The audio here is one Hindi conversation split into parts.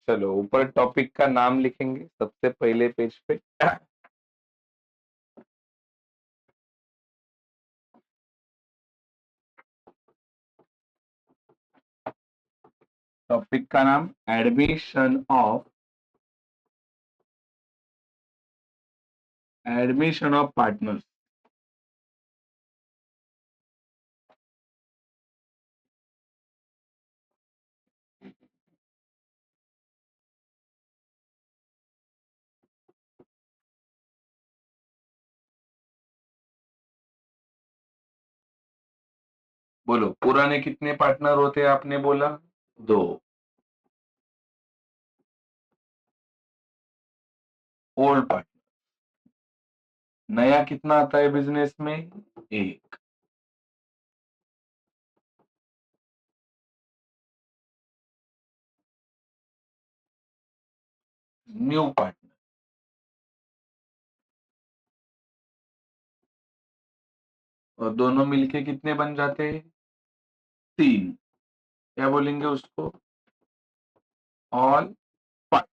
चलो ऊपर टॉपिक का नाम लिखेंगे सबसे पहले पेज पे। टॉपिक का नाम एडमिशन ऑफ पार्टनर्स। बोलो पुराने कितने पार्टनर होते हैं आपने बोला? दो। Old partner. नया कितना आता है बिजनेस में? एक। New partner. और दोनों मिलके कितने बन जाते हैं? तीन। क्या बोलेंगे उसको? All part.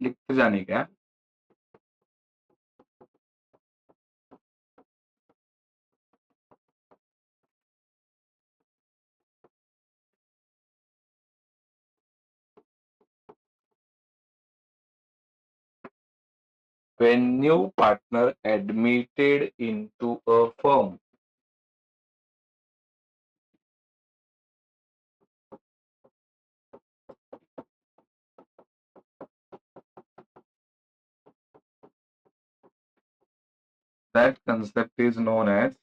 लिखते जाने का। When new partner admitted into a firm, that concept is known as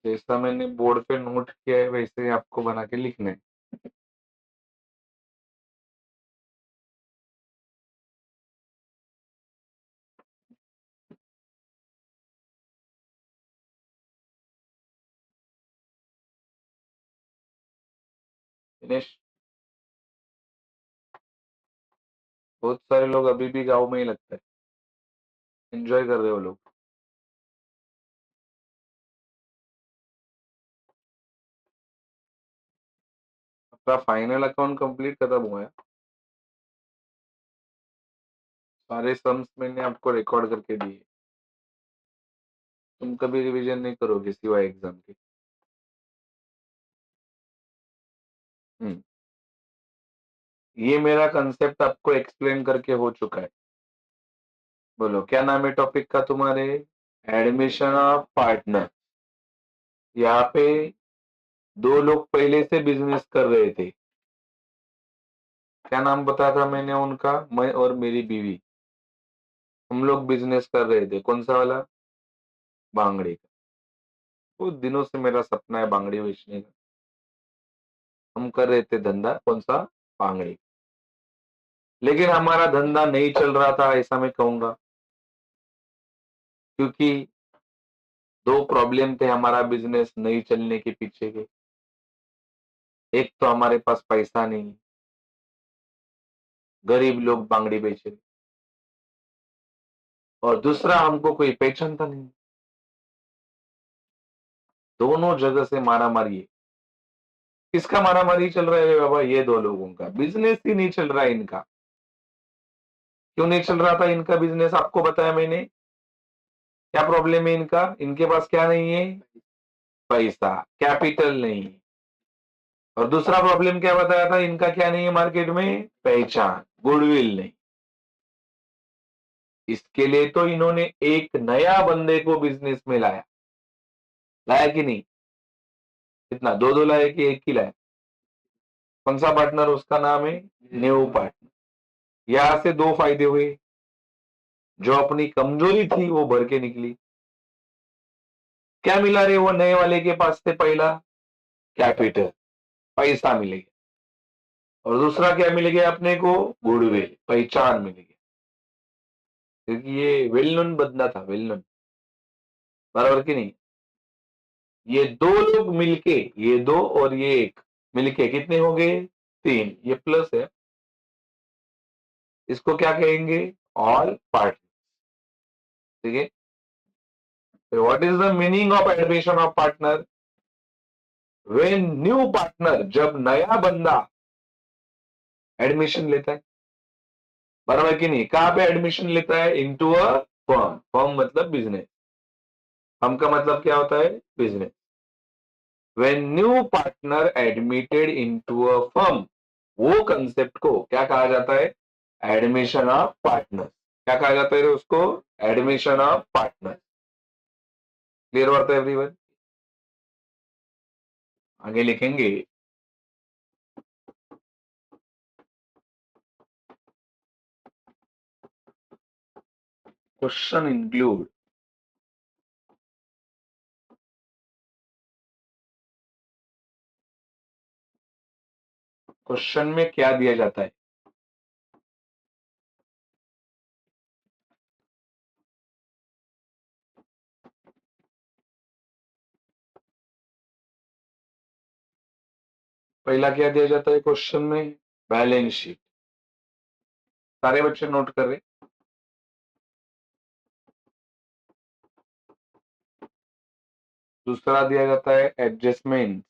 जैसा मैंने बोर्ड पे नोट किया है वैसे ही आपको बना के लिखना है। दिनेश, बहुत सारे लोग अभी भी गाँव में ही लगता है, एंजॉय कर रहे हो लोग। अपना फाइनल अकाउंट कंप्लीट खत्म हुआ है। सारे सम्स मैंने आपको रिकॉर्ड करके दिए। तुम कभी रिवीजन नहीं करोगे सिवाय एग्जाम के। हम्म। ये मेरा कंसेप्ट आपको एक्सप्लेन करके हो चुका है। बोलो क्या नाम है टॉपिक का तुम्हारे? Admission of partner. यहाँ पे दो लोग पहले से बिजनेस कर रहे थे। क्या नाम बताया था मैंने उनका? मैं और मेरी बीवी। हम लोग बिजनेस कर रहे थे। कौन सा वाला? बांगड़े का। कुछ दिनों से मेरा सपना है बांगड़ी बेचने का। हम कर रहे थे धंधा कौन सा? बांगड़ी। लेकिन हमारा धंधा नहीं चल रहा था ऐसा मैं कहूंगा, क्योंकि दो प्रॉब्लम थे हमारा बिजनेस नहीं चलने के पीछे के। एक तो हमारे पास पैसा नहीं, गरीब लोग बांगड़ी बेच रहे, और दूसरा हमको कोई पहचानता नहीं। दोनों जगह से मारा मारी है। किसका मारा मारी चल रहा है बाबा? ये दो लोगों का बिजनेस ही नहीं चल रहा है इनका। क्यों नहीं चल रहा था इनका बिजनेस? आपको बताया मैंने। क्या प्रॉब्लम है इनका? इनके पास क्या नहीं है? पैसा, कैपिटल नहीं। और दूसरा प्रॉब्लम क्या बताया था इनका? क्या नहीं है मार्केट में? पहचान, गुडविल नहीं। इसके लिए तो इन्होंने एक नया बंदे को बिजनेस में लाया। लाया कि नहीं? कितना? दो दो लाए कि एक ही लाया? कौन सा पार्टनर? उसका नाम है न्यू पार्टनर। यहां से दो फायदे हुए, जो अपनी कमजोरी थी वो भर के निकली। क्या मिला रे वो नए वाले के पास से? पहला कैपिटल, पैसा मिलेगा, और दूसरा क्या मिल गया अपने को? गुडविल, पहचान मिल गई, क्योंकि ये वेल नोन बंदा था, वेल नोन, बराबर की नहीं? ये दो लोग मिलके, ये दो और ये एक मिलके कितने हो गए? तीन, ये प्लस है, इसको क्या कहेंगे? All part. ठीक है, what is the meaning of admission of partner? When new partner, जब नया बंदा एडमिशन लेता है, बराबर की नहीं? कहां पे एडमिशन लेता है? Into a firm. फर्म मतलब बिजनेस, फर्म का मतलब क्या होता है? Business. When new partner admitted into a firm, वो कंसेप्ट को क्या कहा जाता है? Admission of partner. क्या कहा जाता है उसको? Admission of partner. क्लियर बात है एवरीवन? आगे लिखेंगे, क्वेश्चन इंक्लूड, क्वेश्चन में क्या दिया जाता है? पहला क्या दिया जाता है क्वेश्चन में? Balance sheet. सारे बच्चे नोट कर रहे? दूसरा दिया जाता है adjustment.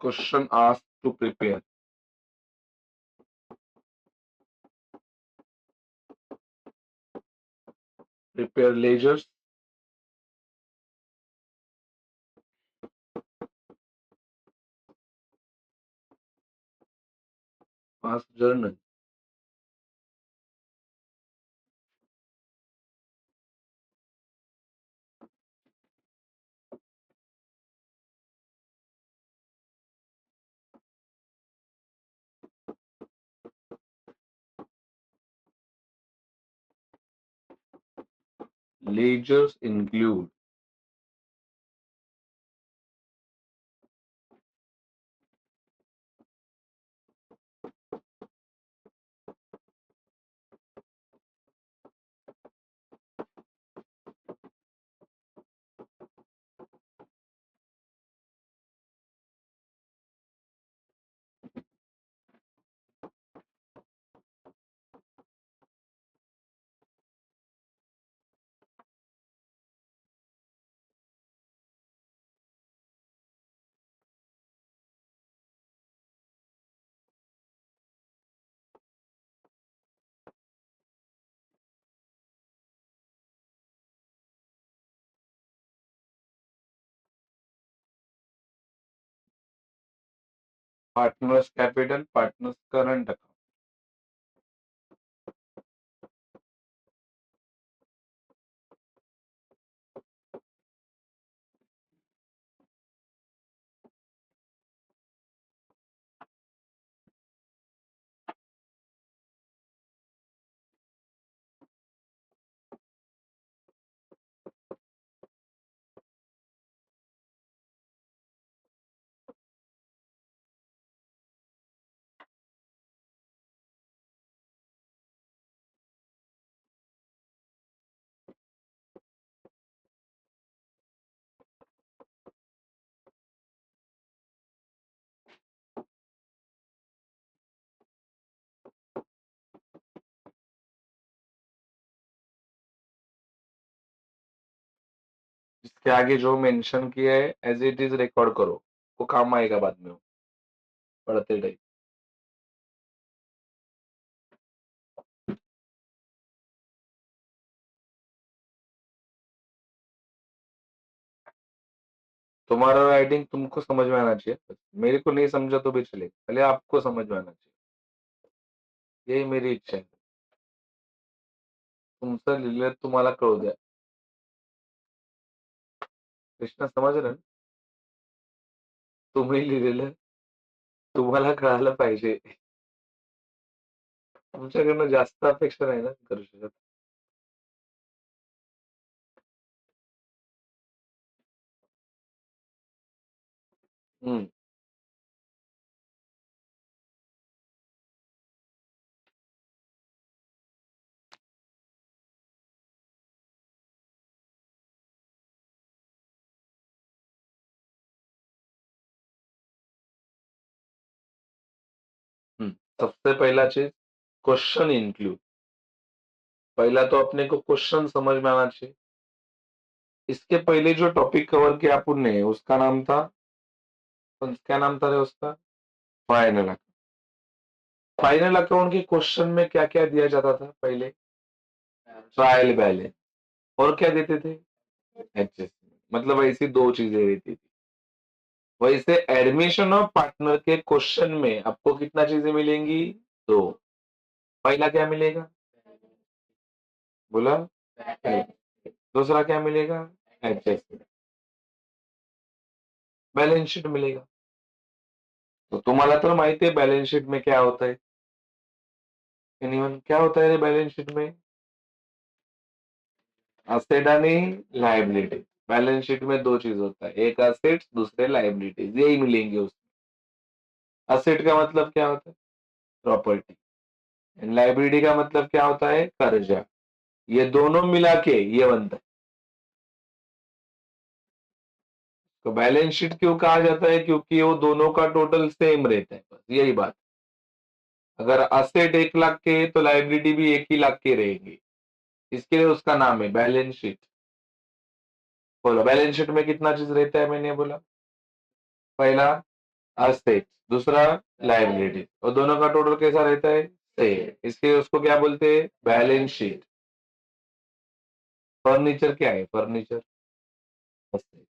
Question asked to prepare, prepare ledgers, past journal. Ledgers include partners capital, partners current account. इसके आगे जो मेंशन किया है एज इट इज रिकॉर्ड करो, वो काम आएगा बाद में, पढ़ते टाइम। तुम्हारा राइटिंग तुमको समझ में आना चाहिए, मेरे को नहीं समझा तो भी चलेगा, पहले आपको समझ में आना चाहिए, यही मेरी इच्छा है. तुमचं लिहिलं तुम्हाला कळू द्या. कृष्णा समजलं ना? तुम्ही लिहिलेलं तुम्हाला कळालं पाहिजे. तुमच्याकडनं जास्त अपेक्षा नाही ना करू शकत. हम्म. सबसे पहला चीज क्वेश्चन इंक्लूड. पहला तो अपने को क्वेश्चन समझ में आना चाहिए. इसके पहले जो टॉपिक कवर किया अपन ने उसका नाम था, क्या नाम था रे उसका? Final account. फाइनल अकाउंट के क्वेश्चन में क्या क्या दिया जाता था पहले? Trial balance. और क्या देते थे? एडजस्टमेंट. मतलब ऐसी दो चीजें रहती थी. वैसे एडमिशन ऑफ पार्टनर के क्वेश्चन में आपको कितना चीजें मिलेंगी? दो. पहला क्या मिलेगा? बोला. दूसरा क्या मिलेगा? एडजस्टमेंट. बैलेंस शीट मिलेगा. तो तुम्हाला तर माहिती है बैलेंस शीट में क्या होता है. एनीवन, क्या होता है रे बैलेंस शीट में? असेट आणि लायबिलिटी. बैलेंस शीट में दो चीज होता है, एक असेट्स दूसरे लायबिलिटीज, यही मिलेंगे उसमें. असेट का मतलब क्या होता है? प्रॉपर्टी. एंड लायबिलिटी का मतलब क्या होता है? कर्जा. ये दोनों मिला के ये बनता है. तो बैलेंस शीट क्यों कहा जाता है? क्योंकि वो दोनों का टोटल सेम रहता है, बस यही बात. अगर असेट 1 लाख के तो लायबिलिटी भी 1 ही लाख के रहेगी. इसके लिए उसका नाम है बैलेंस शीट. बोलो बैलेंस शीट में कितना चीज रहता है? मैंने बोला पहला असेट, दूसरा लायबिलिटी, और दोनों का टोटल कैसा रहता है? सेम. इसलिए उसको क्या बोलते हैं? Balance sheet. फर्नीचर क्या है? Furniture asset.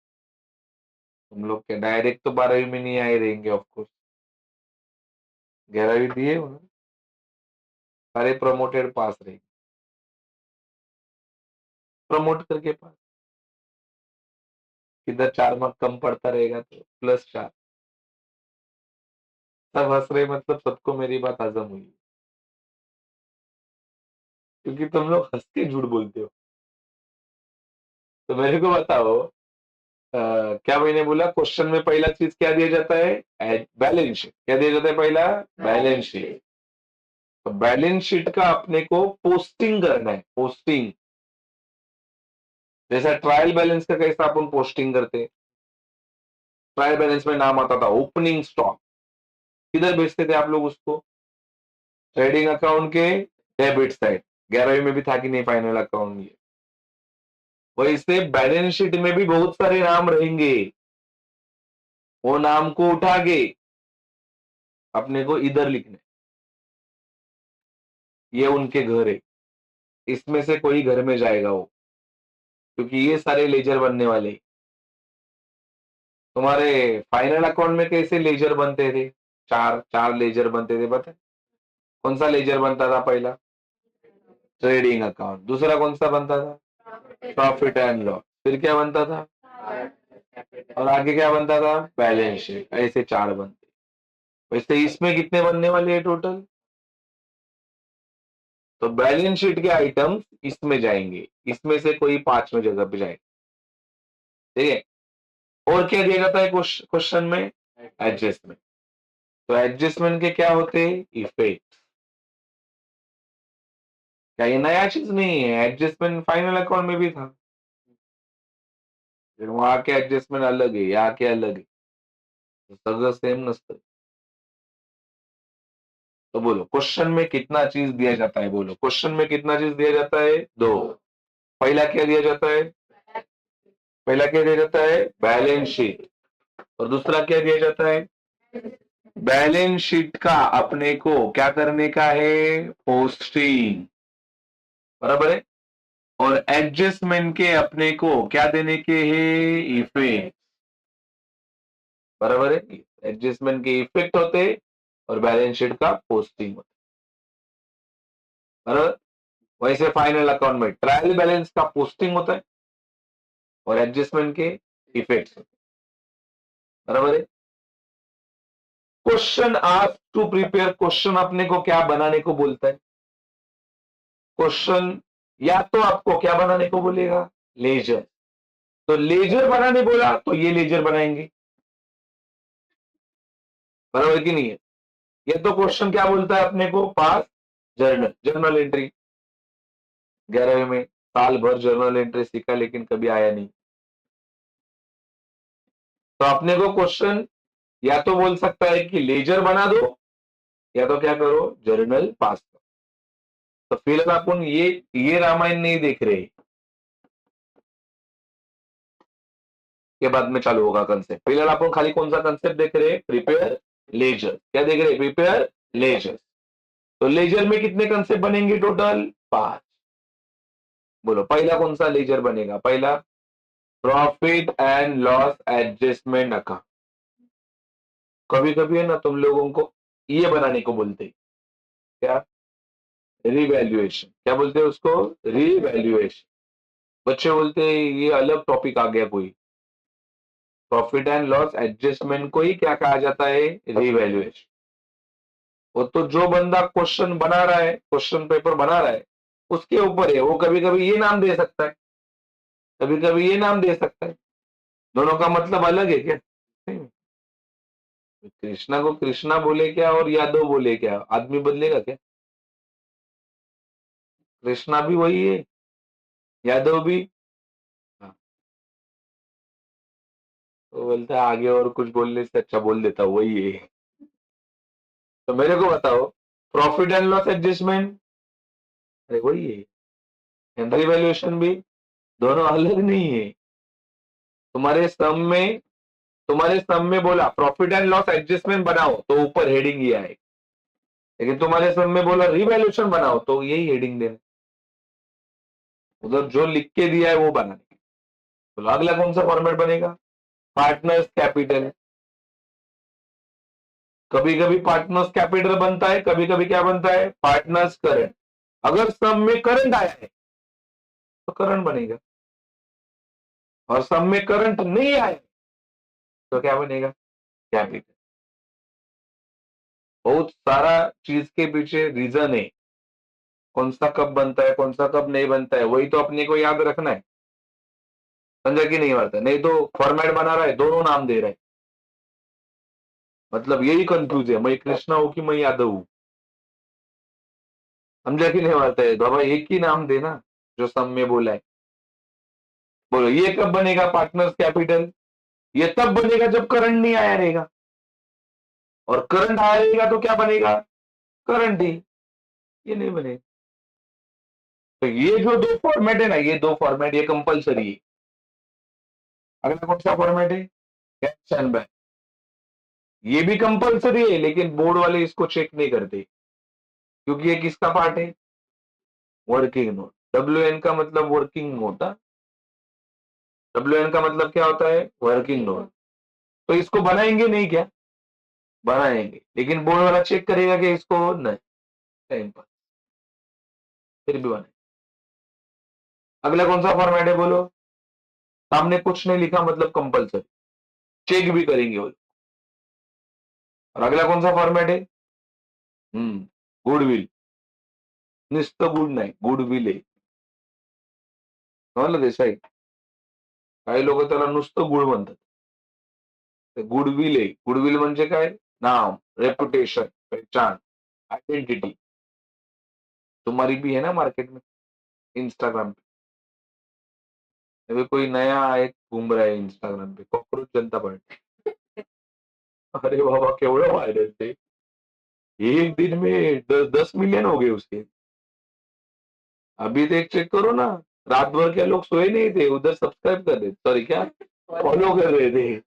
तुम लोग क्या डायरेक्ट तो 12वीं में नहीं आए रहेंगे ऑफकोर्स. 11वीं दिए हो ना? सारे प्रमोटेड पास रहेंगे. प्रमोट करके पास. किधर 4 मार्क कम पड़ता रहेगा तो +4. सब हंस रहे मतलब सबको मेरी बात हजम हुई, क्योंकि तुम लोग हंस के झूठ बोलते हो. तो मेरे को बताओ, क्या मैंने बोला? क्वेश्चन में पहला चीज क्या दिया जाता है? Balance sheet. क्या दिया जाता है पहला? Balance sheet. तो बैलेंस शीट का अपने को पोस्टिंग करना है. पोस्टिंग. जैसा ट्रायल बैलेंस का कैसा अपन पोस्टिंग करते हैं? ट्रायल बैलेंस में नाम आता था ओपनिंग स्टॉक. किधर बेचते थे आप लोग उसको? ट्रेडिंग अकाउंट के डेबिट साइड. 11वीं में भी था कि नहीं फाइनल अकाउंट? ये वैसे बैलेंस शीट में भी बहुत सारे नाम रहेंगे. वो नाम को उठा के अपने को इधर लिखना है. ये उनके घर है, इसमें से कोई घर में जाएगा वो, क्योंकि ये सारे लेजर बनने वाले. तुम्हारे फाइनल अकाउंट में कैसे लेजर बनते थे? चार चार लेजर बनते थे, पता है? कौन सा लेजर बनता था पहला? Trading account. दूसरा कौन सा बनता था? Profit and loss. फिर क्या बनता था? और आगे क्या बनता था? Balance sheet. ऐसे चार बनते. वैसे इसमें कितने बनने वाले हैं टोटल? तो बैलेंस शीट के आइटम इसमें जाएंगे, इसमें से कोई 5वें जगह पे जाएंगे. ठीक है. और क्या दिया जाता है क्वेश्चन में? एडजस्टमेंट. तो एडजस्टमेंट के क्या होते हैं? इफेक्ट. क्या ये नया चीज नहीं है? एडजस्टमेंट फाइनल अकाउंट में भी था. फिर वहां के एडजस्टमेंट अलग है, यहाँ के अलग है. तो सगळं सेम नसतं. तो बोलो क्वेश्चन में कितना चीज दिया जाता है? बोलो क्वेश्चन में कितना चीज दिया जाता है? दो. पहला क्या दिया जाता है? पहला क्या दिया जाता है? Balance sheet. और दूसरा क्या दिया जाता है? बैलेंस शीट का अपने को क्या करने का है? पोस्टिंग. बराबर है. और एडजस्टमेंट के अपने को क्या देने के हैं? इफेक्ट. बराबर है, एडजस्टमेंट के इफेक्ट होते हैं और बैलेंस शीट का पोस्टिंग होता है। बराबर, वैसे फाइनल अकाउंट में ट्रायल बैलेंस का पोस्टिंग होता है और एडजस्टमेंट के इफेक्ट्स होते हैं। बराबर है। Question ask to prepare, question अपने को क्या बनाने को बोलता है? क्वेश्चन या तो आपको क्या बनाने को बोलेगा? लेजर। तो लेजर बनाने बोला तो ये लेजर बनाएंगे, बराबर कि नहीं है? ये तो क्वेश्चन क्या बोलता है अपने को? पास जर्नल, जर्नल एंट्री। 11वीं में साल भर जर्नल एंट्री सीखा लेकिन कभी आया नहीं। तो अपने को क्वेश्चन या तो बोल सकता है कि लेजर बना दो या तो क्या करो, जर्नल पास करो। तो फिलहाल अपन ये रामायण नहीं देख रहे, के बाद में चालू होगा कंसेप्ट। फिलहाल अपन खाली कौन सा कंसेप्ट देख रहे हैं? Prepare ledger. क्या देख रहे हैं? Prepare laser. तो लेजर में कितने कंसेप्ट बनेंगे टोटल? 5। बोलो पहला कौन सा लेजर बनेगा? पहला profit and loss adjustment account. कभी कभी है ना तुम लोगों को ये बनाने को बोलते हैं, क्या? रिवैल्यूएशन। क्या बोलते हैं उसको? रिवैल्यूएशन। बच्चे बोलते हैं ये अलग टॉपिक आ गया कोई, प्रॉफिट एंड लॉस एडजस्टमेंट को ही क्या कहा जाता है? रिवैल्यूएशन। वो तो जो बंदा क्वेश्चन बना रहा है, क्वेश्चन पेपर बना रहा है, उसके ऊपर है। वो कभी कभी ये नाम दे सकता है, कभी कभी ये नाम दे सकता है। दोनों का मतलब अलग है क्या? नहीं। कृष्णा को कृष्णा बोले क्या और यादव बोले क्या, आदमी बदलेगा क्या? कृष्णा भी वही है, यादव भी। हाँ, तो बोलता है आगे और कुछ बोलने से अच्छा बोल देता हूँ, वही है। तो मेरे को बताओ, प्रॉफिट एंड लॉस एडजस्टमेंट, अरे वही है। एंट्री वैल्यूएशन भी, दोनों अलग नहीं है। तुम्हारे सम में तुम्हारे सम में बोला प्रॉफिट एंड लॉस एडजस्टमेंट बनाओ तो ऊपर हेडिंग ये आए, लेकिन तुम्हारे सम में बोला रिवैल्यूएशन बनाओ तो यही हेडिंग देना। उधर जो लिख के दिया है वो बनाने। तो अगला कौन सा फॉर्मेट बनेगा? Partners capital. कभी कभी पार्टनर्स कैपिटल बनता है, कभी कभी क्या बनता है? Partners current. अगर सम में करंट आया है तो करंट बनेगा, और सम में करंट नहीं आया है तो क्या बनेगा? कैपिटल। बहुत सारा चीज के पीछे रीजन है, कौन सा कब बनता है, कौन सा कब नहीं बनता है, वही तो अपने को याद रखना है। समझा कि नहीं? बनता नहीं तो फॉर्मेट बना रहा है, दोनों नाम दे रहा है, मतलब यही कंफ्यूज है, मैं कृष्णा हूं कि मैं यादव हूं। समझा कि नहीं? बनता है बाबा, एक ही नाम देना जो सब में बोला है। बोलो ये कब बनेगा पार्टनर्स कैपिटल? ये तब बनेगा जब करंट नहीं आया रहेगा, और करंट आया रहेगा तो क्या बनेगा? करंट ही। ये नहीं बनेगा। तो ये जो दो फॉर्मेट है ना, ये दो फॉर्मेट ये कंपलसरी है। अगला कौन सा फॉर्मेट है? Cash and bank. ये भी कंपलसरी है लेकिन बोर्ड वाले इसको चेक नहीं करते, क्योंकि ये किसका पार्ट है? Working note. WN का मतलब वर्किंग नोट। WN का मतलब क्या होता है? Working note. तो इसको बनाएंगे नहीं क्या? बनाएंगे, लेकिन बोर्ड वाला चेक करेगा कि इसको नहीं, टाइम पास, फिर भी बनाए। अगला कौन सा फॉर्मेट है बोलो? सामने कुछ नहीं लिखा मतलब कंपलसरी, चेक भी करेंगे वो। और अगला कौन सा फॉर्मेट है? गुडविल। नुसतं गुड नाही, गुडविल आहे, समजलं देसाई? काही लोक त्याला नुसतं गुड म्हणतात, ते गुडविल आहे. गुडविल म्हणजे काय? नाम, रेपुटेशन, पहचान, आइडेंटिटी। तुम्हारी भी है ना मार्केट में, इंस्टाग्राम पे। अभी कोई नया एक घूम रहा है इंस्टाग्राम पे, कॉकरोच जनता पार्टी। अरे बाबा केवढं वायरल थे, एक दिन में 10 मिलियन हो गए उसके। अभी तो एक चेक करो ना, रात भर के लोग सोए नहीं थे, उधर सब्सक्राइब कर रहे, सॉरी क्या, फॉलो कर रहे थे।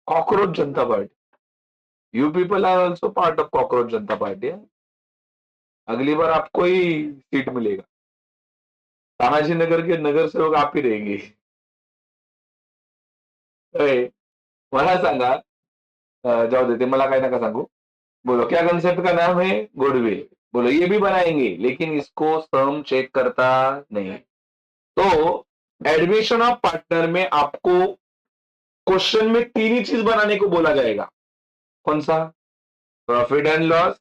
Cockroach Janata party. You people are also part of cockroach Janata party. अगली बार आपको ही सीट मिलेगा, तानाजी नगर के नगर सेवक आप ही रहेंगे। मला सांगा, जाऊ दे, ते मला काही नका सांगू. बोलो क्या कंसेप्ट का नाम है? गुडविल. बोलो ये भी बनाएंगे, लेकिन इसको सम चेक करता नहीं. तो एडमिशन ऑफ पार्टनर में आपको क्वेश्चन में तीन ही चीज बनाने को बोला जाएगा. कौन सा? Profit and loss.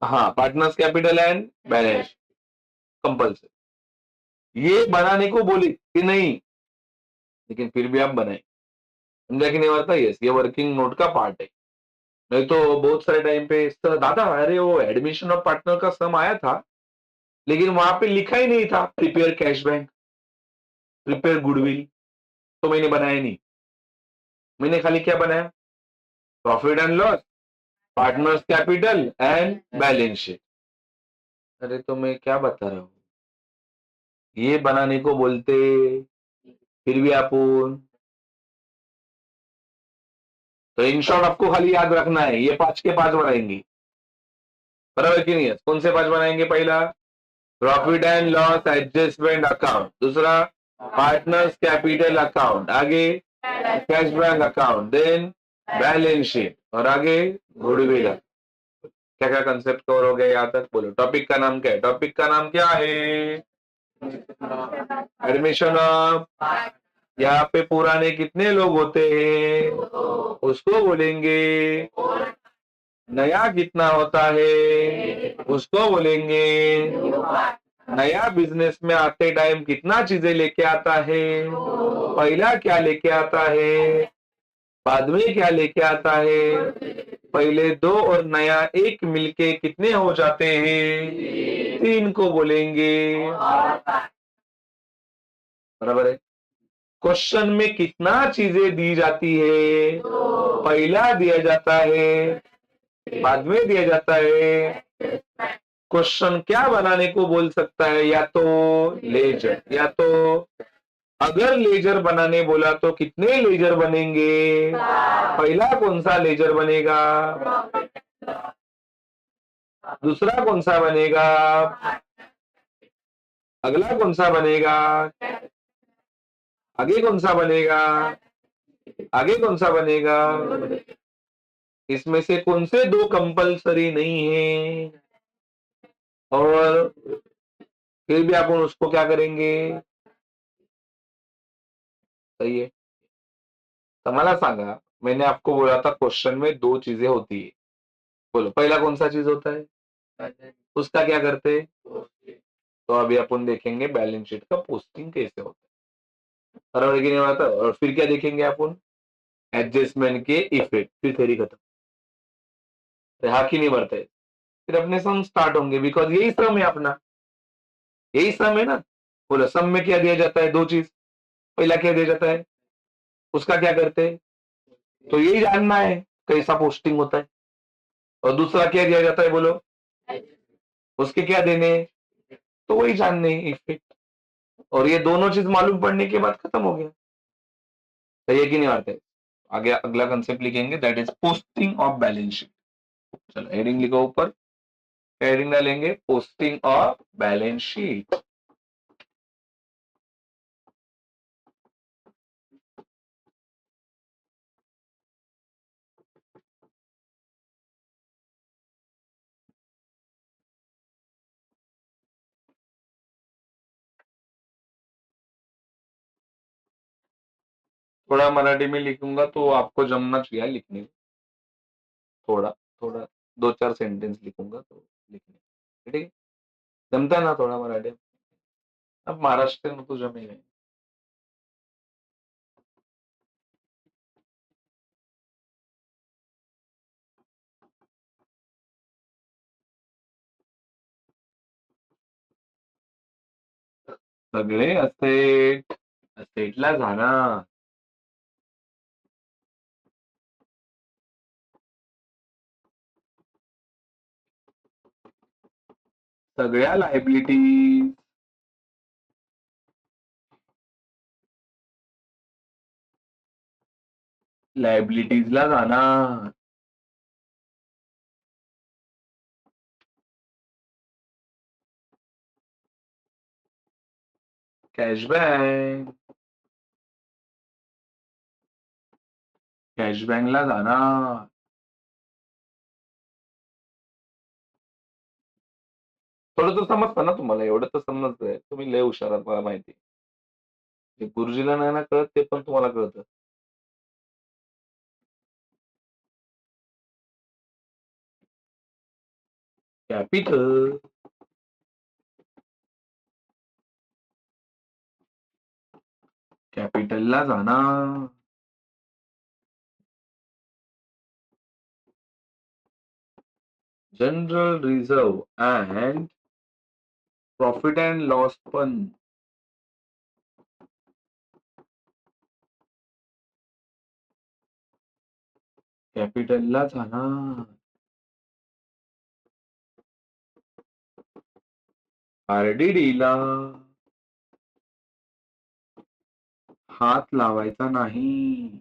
हाँ, partners capital and balance compulsory. ये बनाने को बोले कि नहीं, लेकिन फिर भी आप बनाए. समझा कि नहीं आता? यस, ये वर्किंग नोट का पार्ट है. नहीं तो बहुत सारे टाइम पे दादा, अरे वो एडमिशन ऑफ पार्टनर का सम आया था, लेकिन वहां पे लिखा ही नहीं था prepare cash bank, prepare goodwill. तो मैंने बनाया नहीं. मैंने खाली क्या बनाया? Profit and loss, partners capital and balance sheet. अरे तो मैं क्या बता रहा हूँ? ये बनाने को बोलते, फिर भी अपन. तो इन शॉर्ट आपको खाली याद रखना है, ये 5 के 5 बनाएंगे. बराबर की नहीं है? कौन से 5 बनाएंगे? पहला profit and loss adjustment account, दूसरा पार्टनर्स कैपिटल अकाउंट, आगे cash bank account, then balance sheet, और आगे गुडविल. क्या क्या कंसेप्ट कवर हो गया यहाँ तक? बोलो टॉपिक का नाम क्या है? टॉपिक का नाम क्या है? Admission of. यहाँ पे पुराने कितने लोग होते हैं उसको बोलेंगे. नया कितना होता है उसको बोलेंगे. नया बिजनेस में आते टाइम कितना चीजें लेके आता है, पहला क्या लेके आता है, बाद में क्या लेके आता है, पहले दो और नया एक मिलके कितने हो जाते हैं, तीन को बोलेंगे. बराबर है. क्वेश्चन में कितना चीजें दी जाती है, पहला दिया जाता है, बाद में दिया जाता है. क्वेश्चन क्या बनाने को बोल सकता है? या तो लेजर, या तो अगर लेजर बनाने बोला तो कितने लेजर बनेंगे, पहला कौन सा लेजर बनेगा, दूसरा कौन सा बनेगा, अगला कौन सा बनेगा, आगे कौन सा बनेगा, आगे कौन सा बनेगा. इसमें से कौन से दो कंपलसरी नहीं है, और फिर भी अपन उसको क्या करेंगे? सही है. तो मला सांगा, मैंने आपको बोला था क्वेश्चन में दो चीजें होती है. बोलो पहला कौन सा चीज होता है, उसका क्या करते हैं? तो अभी अपन देखेंगे बैलेंस शीट का पोस्टिंग कैसे होता है. बराबर कि नहीं होता? और फिर क्या देखेंगे अपन? एडजस्टमेंट के इफेक्ट. फिर थ्योरी खत्म. हाँ की नहीं बढ़ते. फिर अपने सम स्टार्ट होंगे, बिकॉज यही सम है अपना, यही सम है ना. बोलो सम में क्या दिया जाता है? दो चीज. पहला क्या दिया जाता है, उसका क्या करते हैं? तो यही जानना है कैसा पोस्टिंग होता है. और दूसरा क्या दिया जाता है? बोलो उसके क्या देने हैं? तो वही जानने हैं इफेक्ट. और ये दोनों चीज मालूम पड़ने के बाद खत्म हो गया. सही है कि नहीं बात है? आगे अगला कंसेप्ट लिखेंगे, that is posting of balance sheet. चलो हेडिंग लिखो ऊपर. हेडिंग डालेंगे पोस्टिंग ऑफ बैलेंस शीट. थोड़ा मराठी में लिखूंगा तो आपको जमना चाहिए लिखने में. थोड़ा थोड़ा 2-4 सेंटेंस लिखूंगा तो लिखने में. ठीक है. जमता है ना थोड़ा मराठी? अब महाराष्ट्र में तो जमेगा. सगळे असेट असेटला जाणार. सगळ्या लायबिलिटी लायबिलिटीजला जाणार. Cash bank. कॅश बँकला जाणार. थोडं तर समजतं ना तुम्हाला, एवढं तर समजतंय. तुम्ही लय हुशार आहात मला माहिती आहे. ते गुरुजीला नाही ना कळत ते पण तुम्हाला कळतं. कॅपिटल, कॅपिटलला जाणार. General reserve and profit and loss पण कॅपिटलला जाणार. आरडीडीला हात लावायचा नाही.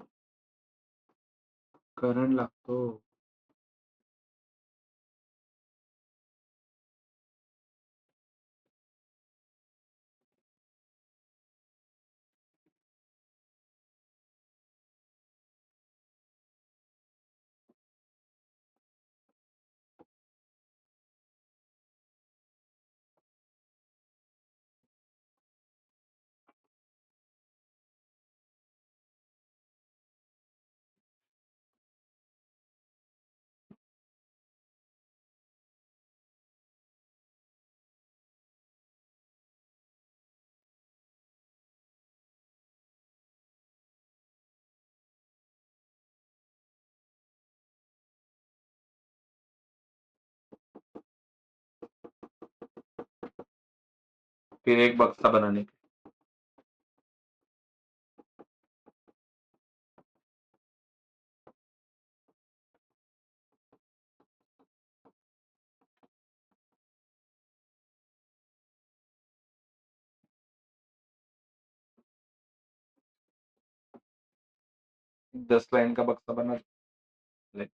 करंट लागतो. फिर एक बक्सा बनाने का. 10 लाइन का बक्सा बना. लाइक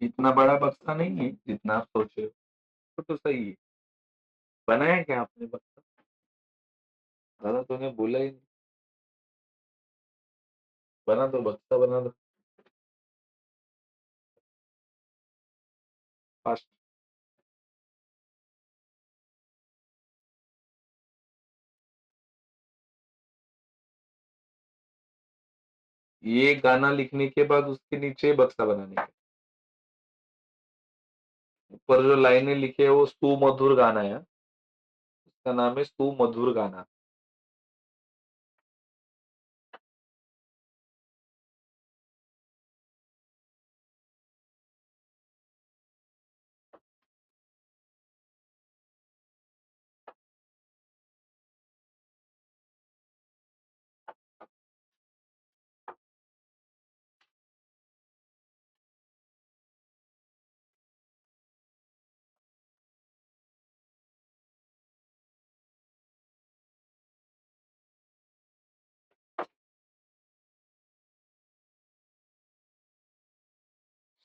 'इतना बड़ा बक्सा नहीं है जितना आप सोच रहे हो' तो सही है. बनाया क्या आपने बक्सा? दादा तूने बोला ही नहीं. बना दो बक्सा बना दो. फास्ट. ये गाना लिखने के बाद उसके नीचे बक्सा बनाने का. ऊपर जो लाइनें लिखी है वो सुमधुर गाना है. इसका नाम है सुमधुर गाना.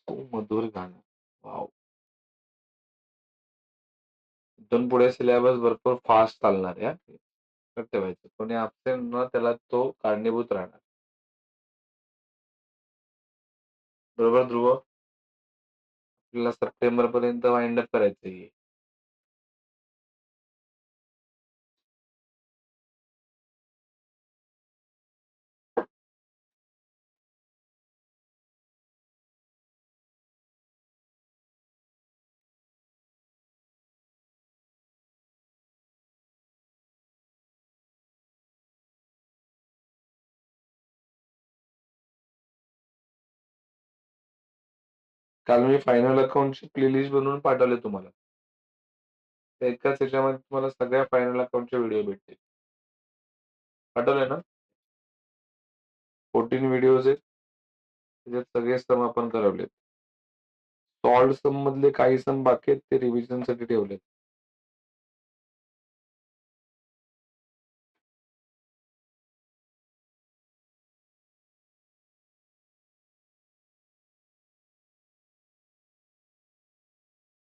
सुमधुर गाणं. वॉव! इथून पुढे सिलेबस भरपूर फास्ट चालणार आहे हां. लक्षात ठेवायचं. कोणी अब्सेंट ना त्याला तो कारणीभूत राहणार. बरोबर ध्रुव? आपल्याला सप्टेंबरपर्यंत वाइंड अप करायचं आहे. काल मी फायनल अकाउंटची प्लेलिस्ट बनवून पाठवली तुम्हाला. त्या एकाच ह्याच्यामध्ये तुम्हाला सगळ्या फायनल अकाउंटचे व्हिडिओ भेटतील. पाठवले ना? 14 व्हिडिओज आहेत. त्याच्यात सगळे सम आपण करवलेत. सॉल्व्ड सम मधले काही सम बाकी आहेत ते रिव्हिजनसाठी ठेवलेत.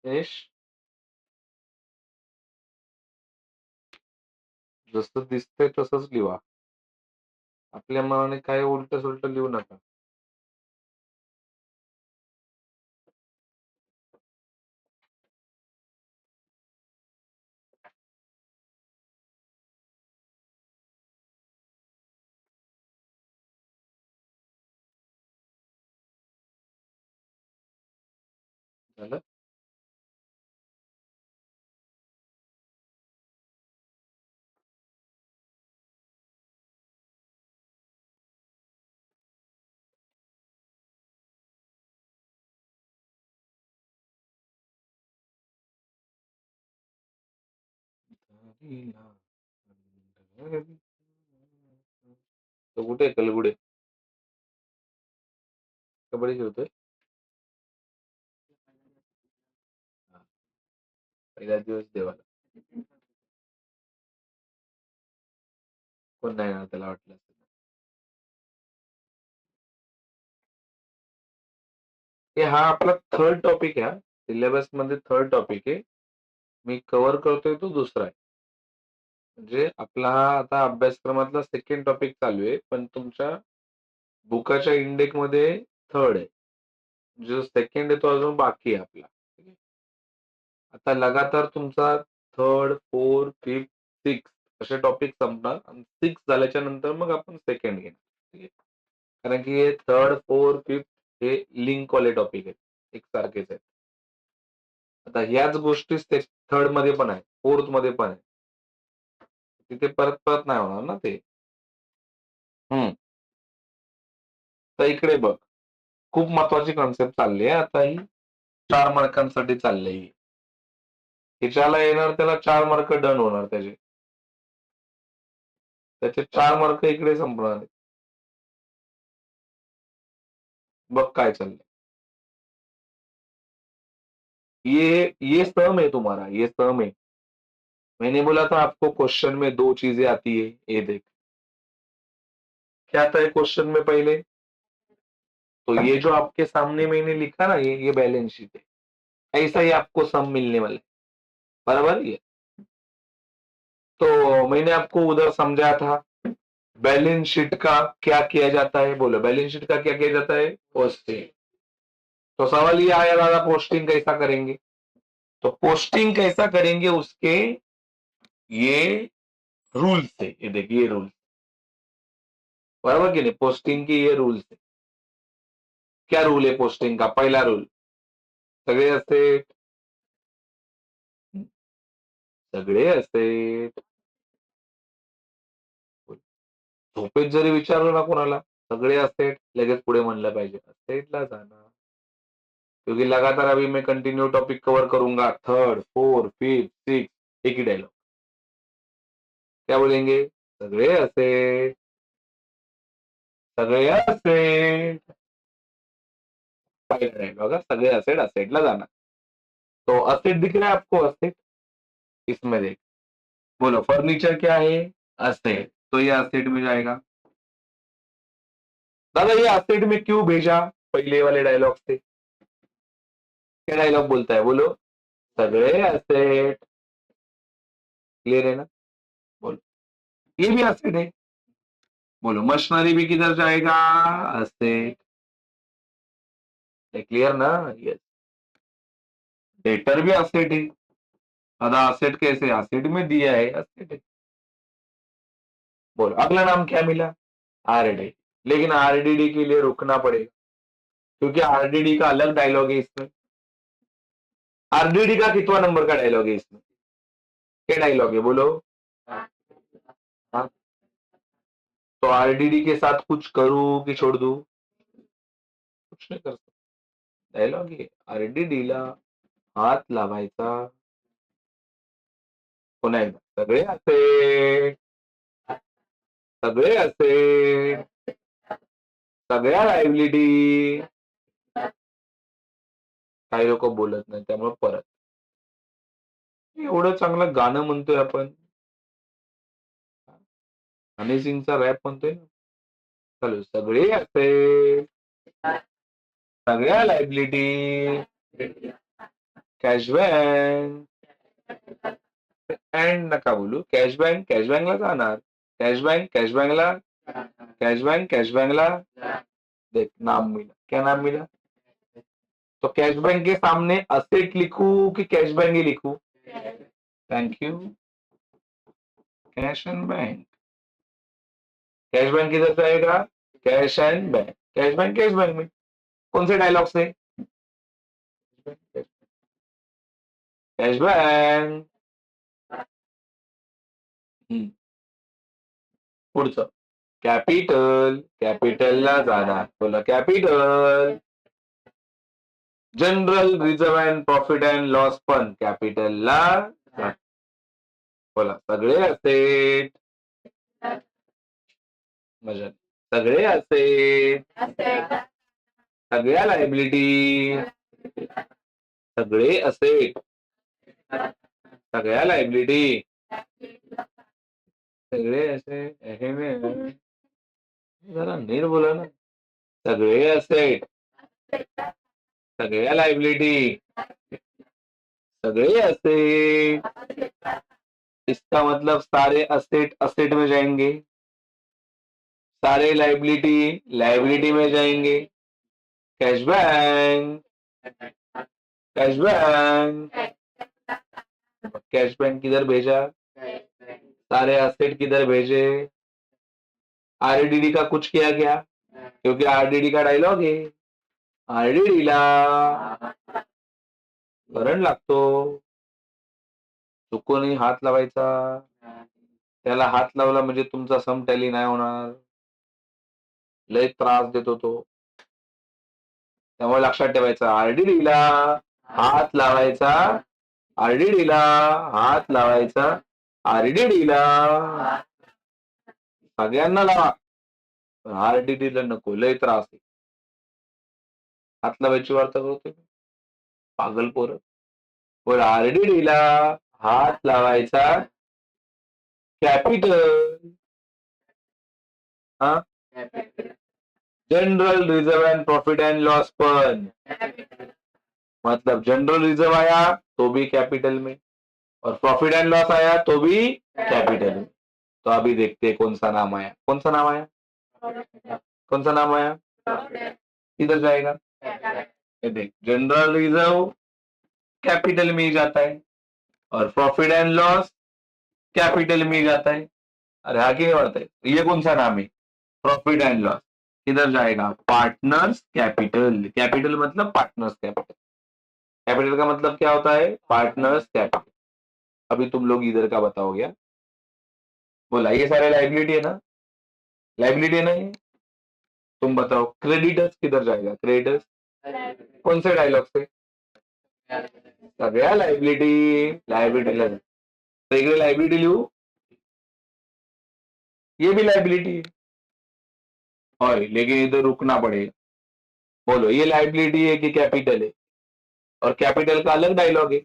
यश, जसं दिसतंय तसंच लिहा. आपल्या मनाने काय उलट-सुलट लिहू नका. झालं? तो कुठे आहे कलगुडे? कबड्डी खेळतोय? हां. पहिलाच दिवस देवाला. कोण नाही येणार त्याला वाटलं असेल. हे हा आपला थर्ड टॉपिक आहे हा. सिलेबसमध्ये थर्ड टॉपिक आहे. मी कव्हर करतोय तो दुसरा आहे. म्हणजे आपला हा आता अभ्यासक्रमातला सेकंड टॉपिक चालू आहे. पण तुमच्या बुकाच्या इंडेक्समध्ये थर्ड आहे. जो सेकंड आहे तो अजून बाकी आहे आपला. ठीक आहे. आता लगातार तुमचा थर्ड, फोर्थ, फिफ्थ, सिक्स्थ असे टॉपिक संपणार आणि 6 झाल्याच्या नंतर मग आपण सेकंड घेणार. ठीक आहे. कारण की हे थर्ड, फोर्थ, फिफ्थ हे लिंकवाले टॉपिक आहेत. एकसारखेच आहेत. आता ह्याच गोष्टी थर्ड मध्ये पण आहे, फोर्थ मध्ये पण आहे. तिथे परत परत नाही होणार ना ते. हम्म. तर इकडे बघ, खूप महत्वाची कॉन्सेप्ट चालली आहे आता ही. 4 मार्कांसाठी चालली आहे. हिच्याला येणार त्याला 4 मार्क डन होणार त्याचे. त्याचे 4 मार्क इकडे संपणार आहेत. बघ काय चाललंय. ये सम है तुम्हारा, ये सम है. मैंने बोला था आपको क्वेश्चन में 2 चीजें आती है. ये देख. क्या आता है क्वेश्चन में पहले? तो ये जो आपके सामने मैंने लिखा ना ये बैलेंस शीट है. ऐसा ही आपको सम मिलने वाला है. बराबर ये. तो मैंने आपको उधर समझाया था बैलेंस शीट का क्या किया जाता है. बोलो बैलेंस शीट का क्या किया जाता है? पोस्टिंग. तो सवाल ये आया दादा पोस्टिंग कैसा करेंगे. तो पोस्टिंग कैसा करेंगे उसके ये रूल्स है. ये देखिए ये रूल्स. बराबर की नहीं. पोस्टिंग के ये रूल्स है. क्या रूल है पोस्टिंग का? पहला रूल सगळे असे सगळे असेट. झोपेत जरी विचारलं ना कोणाला सगळे असेट लगेच पुढे म्हणलं पाहिजे असेटला जाना. क्योंकि लगातार अभी मैं कंटिन्यू टॉपिक कवर करूंगा, थर्ड, फोर्थ, फिफ्थ, सिक्स, एक ही डायलॉग. क्या बोलेंगे? सगळे असेट. सगळे असेट. पहला डायलॉग है, सगळे असेट असेटला जाना. तो असेट दिख रहा है आपको? असेट इसमें देख. बोलो फर्नीचर क्या है? असेट. तो ये असेट में जाएगा. दादा ये असेट में क्यों भेजा? पहले वाले डायलॉग से. क्या डायलॉग बोलता है? बोलो. सगळे असेट. क्लियर है ना? बोलो. ये भी असेट है. बोलो मशीनरी भी किधर जाएगा? असेट. क्लियर ना? यस. डेटर भी असेट है. दादा असेट कैसे? असेट में दिया है, असेट है. बोलो अगला नाम क्या मिला? आरडी. लेकिन आरडीडी के लिए रुकना पड़ेगा क्योंकि आरडीडी का अलग डायलॉग है इसमें. आरडीडी का कितवा नंबर का डायलॉग है इसमें? क्या डायलॉग है? बोलो. हाँ. तो आरडीडी के साथ कुछ करूं कि छोड़ दूं? कुछ नाही कर सकत. डायलॉग आहे आरडीडीला हात लावायचा. पुन्हा एकदा सगळे असेट. सगळे असेट. सगळ्या लायबिलिटी. काही लोक बोलत नाही त्यामुळे परत. एवढं चांगलं गाणं म्हणतोय आपण. हनी सिंगचा रॅप म्हणतोय ना. चालू सगळे असेट. सगळ्या लायबिलिटी. Cash bank. अँड नका बोलू. कॅश बँकला जाणार. कॅश बँकला. कॅश बँकला. देख नाम मिला. क्या नाम मिला? तो कैश बैंक के सामने असेट लिखूं कि कैश बैंक ही लिखूं? Thank you. Cash and bank. Cash bank किधर जाएगा? Cash and bank. Cash bank में. कौन से डायलॉग से? Cash bank. पुढचं कॅपिटलला जाणार. बोला capital. General reserve and profit and loss पण कॅपिटलला. बोला सगळे असेट. मजा. सगळे असेट. सगळ्या लायबिलिटी. सगळे असेट. सगळ्या लायबिलिटी. सगळे असेट. जरा नीट बोला ना. सगळे असेट. सगळ्या लायबिलिटी. सगळे असेट. इसका मतलब सारे असेट असेट में जाएंगे. सारे लायबिलिटी में जाएंगे. Cash bank. कैश बैंक किधर भेजा? सारे असेट किधर भेजे? आरडीडी का कुछ किया गया क्योंकि आरडीडी का डायलॉग है. आरडीडीला करंट लागतो. चुकूनही हात लावायचा. त्याला हात लावला म्हणजे तुमचा सम टॅली नाही होणार. लय त्रास देतो तो. त्यामुळे लक्षात ठेवायचं आरडीडीला हात लावायचा. आरडीडीला हात लावायचा. आरडीडीला सगळ्यांना लावा. आरडीडीला नको. लय त्रास आहे. हात लावायची वार्ता करतोय. पागल पोरं. बोल आरडीडीला हात लावायचा. कॅपिटल. हा. General reserve and profit and loss पण. मतलब जनरल रिजर्व आया तो भी कैपिटल में और प्रॉफिट एंड लॉस आया तो भी कैपिटल में. तो अभी देखते हैं कौन सा नाम आया. कौन सा नाम आया? कौन सा नाम आया? किधर जाएगा? ये देख जनरल रिजर्व कैपिटल में ही जाता है और प्रॉफिट एंड लॉस कैपिटल में ही जाता है. अरे आगे नहीं बढ़ता है. ये कौन सा नाम है? Profit and loss. किधर जाएगा? Partners capital. कैपिटल मतलब पार्टनर्स कैपिटल. कैपिटल का मतलब क्या होता है? Partners capital. अभी तुम लोग इधर का बताओगे। बोला ये सारे लाइबिलिटी है ना, लाइबिलिटी है ना ये। तुम बताओ क्रेडिटर्स किधर जाएगा, क्रेडिटर्स कौन से डायलॉग से, सगळ्या लाइबिलिटी, लाइबिलिटीला वेगळे लाइबिलिटी लिहू, ये भी लाइबिलिटी है और लेकिन इधर रुकना पड़ेगा। बोलो ये लाइबिलिटी है कि कैपिटल है, और कैपिटल का अलग डायलॉग है।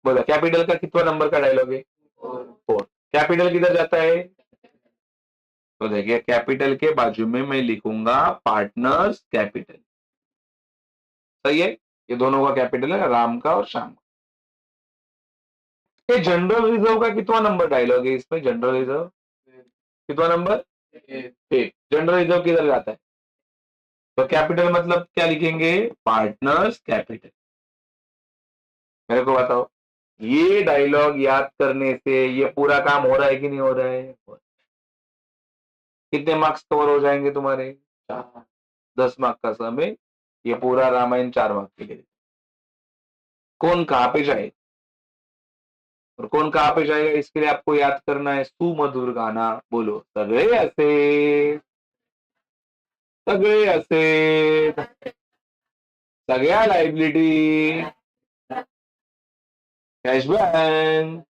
बोलो कैपिटल का कितना नंबर का डायलॉग है, 4। कैपिटल किधर जाता है, तो देखिए कैपिटल के बाजू में मैं लिखूंगा पार्टनर्स कैपिटल, सही है। ये दोनों का कैपिटल है, राम का और श्याम का। ये जनरल रिजर्व का कितना नंबर डायलॉग है इसमें, जनरल रिजर्व कितना नंबर, 8। जनरल रिजर्व किधर जाता है, तो कैपिटल मतलब क्या लिखेंगे, पार्टनर्स कैपिटल। मेरे को बताओ ये डायलॉग याद करने से ये पूरा काम हो रहा है कि नहीं हो रहा है, कितने मार्क्स कवर हो जाएंगे तुम्हारे, 10 मार्क का समय, ये पूरा रामायण 4 मार्क के लिए। कौन कहाँ पे जाए और कौन कहाँ पे जाएगा, इसके लिए आपको याद करना है सुमधुर गाना। बोलो सगळे असे, सगळे असे, सगळ्या liability, cash bank,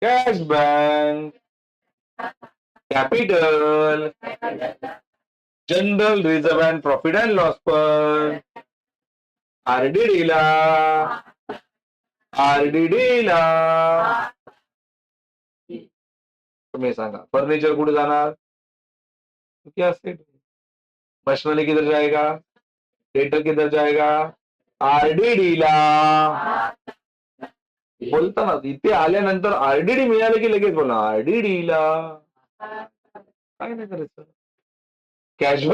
cash bank, capital, general reserve and profit and loss पण, आरडीडीला, आरडीडीला। तुम्ही सांगा फर्निचर कुठे जाणार, क्या सेट, मशीनरी किधर जाएगा, डेटर किधर जाएगा, आरडीडीला। बोलता ना इथे आल्यानंतर आरडीडी मिळाले की लगेच बोला आरडीडीला, काय नाही करायचं। कैश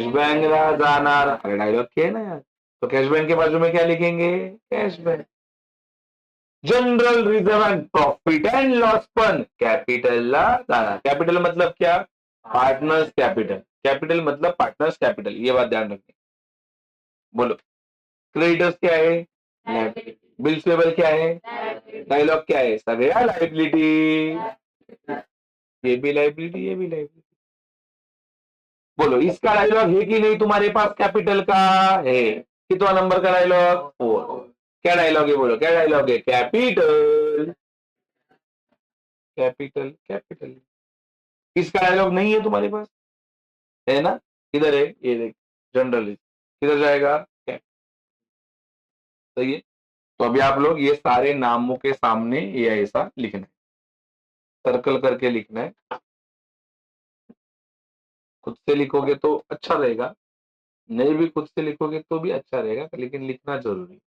बैंक ला जाणार, अरे डायलॉग क्या है ना यार, तो कैश बैंक के बाजू में क्या लिखेंगे, cash bank. General reserve and profit and loss पण कैपिटल ला जाणार। कैपिटल मतलब क्या, पार्टनर्स कैपिटल, कैपिटल मतलब पार्टनर्स कैपिटल, ये बात ध्यान रखनी। बोलो क्रेडिटर्स क्या है, बिल्स पेबल क्या है, डायलॉग क्या है, सगळ्या लाइबिलिटी, ये भी लाइबिलिटी, ये भी लाइबिलिटी। बोलो इसका डायलॉग है कि नहीं तुम्हारे पास, कैपिटल का है, कितना नंबर का डायलॉग, 4। क्या डायलॉग है, बोलो क्या डायलॉग है, कैपिटल, कैपिटल, कैपिटल। इसका डायलॉग नहीं है तुम्हारे पास, है ना, इधर है, ये देख जनरल किधर जाएगा, कैप, सही है। तो अभी आप लोग ये सारे नामों के सामने ये ऐसा लिखना है, सर्कल करके लिखना है। खुद से लिखोगे तो अच्छा रहेगा, नहीं भी खुद से लिखोगे तो भी अच्छा रहेगा, लेकिन लिखना जरूरी।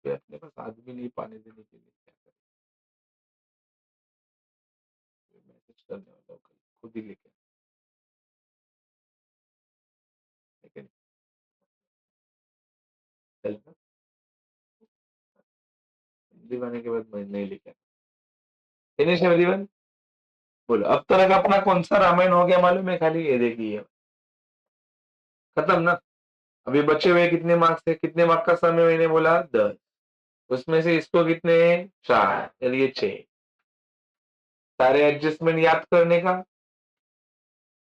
अपने पास आदमी नहीं पानी देने के लिए, क्या करें, मैसेज करने वाला हूँ, खुद ही लेके, लेकिन चलना दीवाने के बाद मैं नहीं लेके, फिनिश है दीवान। बोलो अब तक अपना कौन सा रामायण हो गया मालूम है, खाली ये देखिए खत्म ना। अभी बचे हुए कितने मार्क्स है, कितने मार्क का समय मैंने बोला, 10। उसमें से इसको कितने, 4, चलिए 6। सारे एडजस्टमेंट याद करने का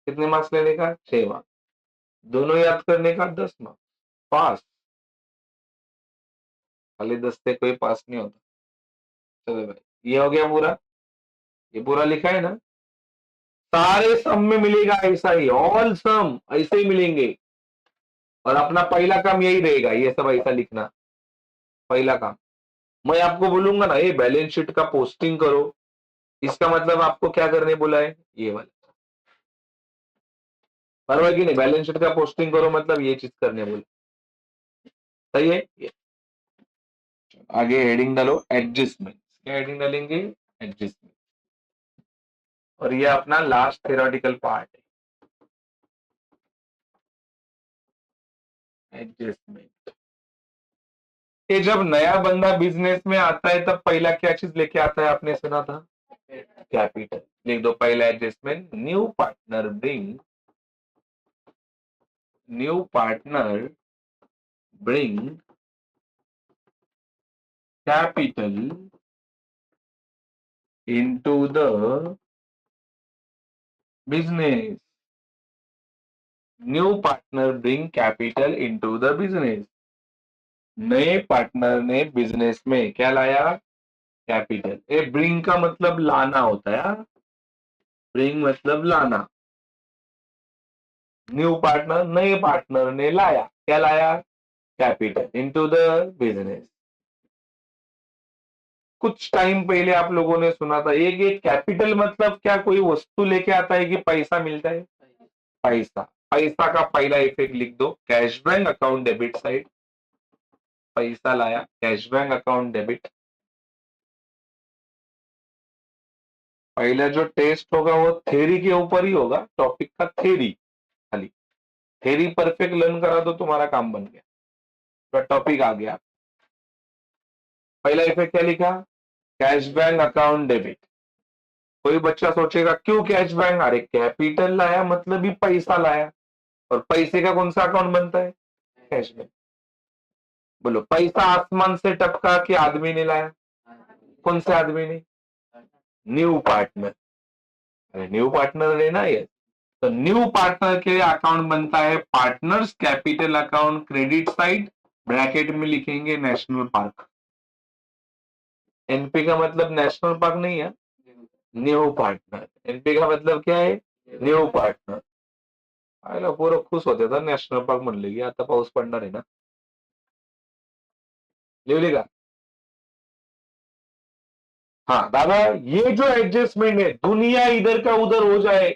कितने मार्क्स लेने का, 6 मार्क्स। दोनों याद करने का 10 मार्क्स, पास। खाली 10 से कोई पास नहीं होता। चलो भाई ये हो गया पूरा, ये पूरा लिखा है ना, सारे सम में मिलेगा ऐसा ही, ऑल सम ऐसे ही मिलेंगे। और अपना पहला काम यही रहेगा, ये सब ऐसा लिखना, पहला काम। मैं आपको बोलूंगा ना ये बैलेंस शीट का पोस्टिंग करो, इसका मतलब आपको क्या करने बोला है, ये वाला बराबर की नहीं, बैलेंस शीट का पोस्टिंग करो मतलब ये चीज करने बोले, सही है ये। आगे हेडिंग डालो एडजस्टमेंट, क्या हेडिंग डालेंगे, एडजस्टमेंट। और ये अपना लास्ट थ्योरेटिकल पार्ट है, एडजस्टमेंट। ये जब नया बंदा बिजनेस में आता है तब पहला क्या चीज लेके आता है, आपने सुना था, कैपिटल। लिख दो पहला adjustment, new partner bring capital into the business. New partner bring capital into the business. नए पार्टनर ने बिजनेस में क्या लाया, कैपिटल। ए ब्रिंग का मतलब लाना होता है, ब्रिंग मतलब लाना। न्यू पार्टनर, नए पार्टनर ने लाया, क्या लाया, कैपिटल इनटू द बिजनेस। कुछ टाइम पहले आप लोगों ने सुना था, एक कैपिटल मतलब क्या, कोई वस्तु लेके आता है कि पैसा मिलता है, पैसा। पैसा का पहला इफेक्ट लिख दो, cash bank account debit side, पैसा लाया, कैश बैंक अकाउंट डेबिट। पहला जो टेस्ट होगा वो थ्योरी के ऊपर ही होगा, टॉपिक का थ्योरी, खाली थ्योरी परफेक्ट लर्न करा दो, तुम्हारा काम बन गया, तो टॉपिक आ गया। पहला इफेक्ट क्या लिखा, कैश बैंक अकाउंट डेबिट। कोई बच्चा सोचेगा क्यों कैश बैंक, अरे कैपिटल लाया मतलब ही पैसा लाया, और पैसे का कौन सा अकाउंट बनता है, कैश बैंक। बोलो, पैसा आसमान से टपका कि आदमी ने लाया, कौन से आदमी ने, न्यू पार्टनर। अरे न्यू पार्टनर लेना है, तो न्यू पार्टनर के लिए अकाउंट बनता है partners capital account credit side, bracket में लिखेंगे नेशनल पार्क। एनपी का मतलब नेशनल पार्क नहीं है, न्यू पार्टनर। एनपी का मतलब क्या है, न्यू पार्टनर। आयला पोरं खुश होते तर नॅशनल पार्क म्हणले की आता पाऊस पडणार आहे ना, लिहिली का, हाँ दादा। ये जो एडजस्टमेंट है, दुनिया इधर का उधर हो जाए,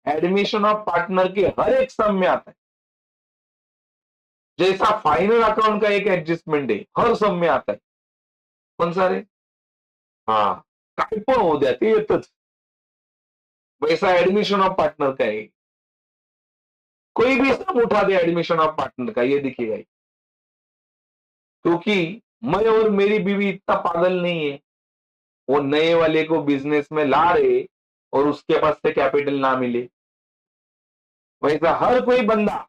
एडमिशन ऑफ पार्टनर के हर एक सम में आता है। जैसा फाइनल अकाउंट का एक एडजस्टमेंट है, हर सम में आता है। कौन सा रे, हाँ, काय पण होऊ द्या ते येतच, वैसा एडमिशन ऑफ पार्टनर का है। कोई भी सम उठा दे एडमिशन ऑफ पार्टनर का, ये दिखेगा। क्योंकि मैं और मेरी बीवी इतना पागल नहीं है, वो नए वाले को बिजनेस में ला रहे और उसके पास से कैपिटल ना मिले। वैसा हर कोई बंदा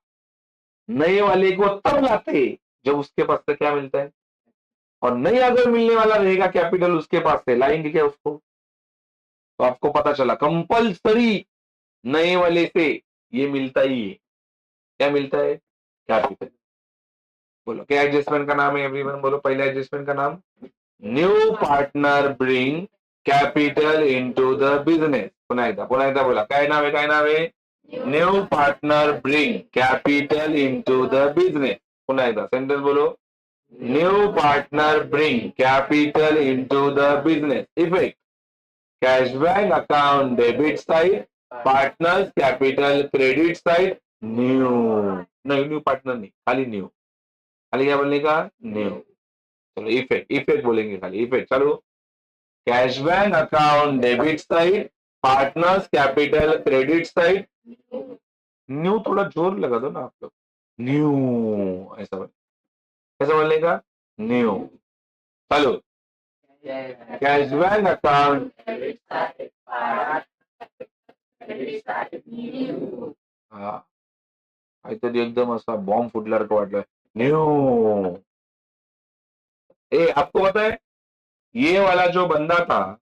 नए वाले को तब लाते जब उसके पास से क्या मिलता है, और नहीं अगर मिलने वाला रहेगा कैपिटल उसके पास से, लाएंगे क्या उसको। तो आपको पता चला कंपलसरी नए वाले से ये मिलता ही है, क्या मिलता है, कैपिटल। बोलो क्या एडजस्टमेंट का नाम है एवरीवन, बोलो पहले एडजस्टमेंट का नाम, new partner bring capital into the business. पुन्हा एकदा बोला, काय नाव आहे, काय नाव आहे, new partner bring capital into the business. पुन्हा एकदा सेंटेंस बोलो, new partner bring capital into the business. Effect, cash bank account debit side, partners capital credit side, new. नहीं, न्यू पार्टनर नहीं, खाली न्यू, खाली क्या बोलने का, न्यू। चलो इफेक्ट, इफेक्ट बोलेंगे खाली, इफेक्ट चलो, cash bank account debit side, partners capital credit side, new. थोड़ा जोर लगा दो ना आप लोग, न्यू, ऐसा बोल, कैसा बोलने का, न्यू। चलो, कैश बैंक अकाउंट, हाँ, काहीतरी एकदम असा बॉम्ब फुटल्यासारखं वाटलं, न्यू। ए आपको पता है, ये वाला जो बंदा था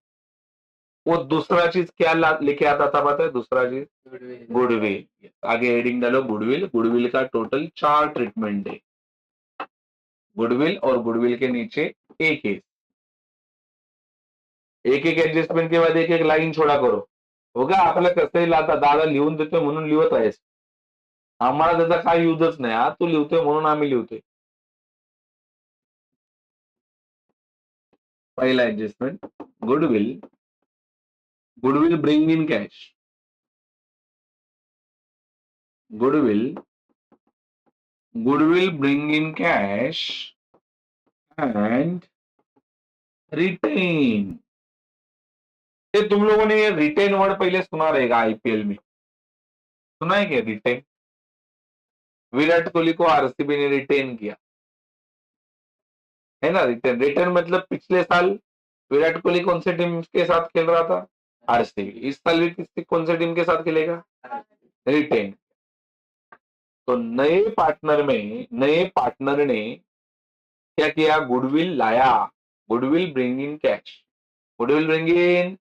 वो दूसरा चीज क्या लेके आता था, पता है, दूसरा चीज गुडविल। आगे हेडिंग डालो गुडविल। गुडविल का टोटल 4 ट्रीटमेंट है, गुडविल और गुडविल के नीचे एक एक एडजस्टमेंट के बाद एक लाईन छोडा करो, बघा आपल्याला कसंही लाता, दादा लिहून देतोय म्हणून लिहत आहेस, आम्हाला त्याचा काही युजच नाही, हा तू लिहतोय म्हणून आम्ही लिहतोय। पहिला adjustment, goodwill, goodwill bring in cash, goodwill bring in cash and retain. ये तुम लोगों ने ये रिटेन वर्ड पहले सुना रहेगा आईपीएल में, सुना है क्या रिटेन? विराट कोहली को आरसीबी ने रिटेन किया है ना। रिटेन, रिटेन मतलब पिछले साल विराट कोहली कौन से टीम के साथ खेल रहा था? आरसीबी। इस साल भी किसी कौन से टीम के साथ खेलेगा? रिटेन। तो नए पार्टनर ने क्या किया? गुडविल लाया, goodwill bring in cash, goodwill bring इन,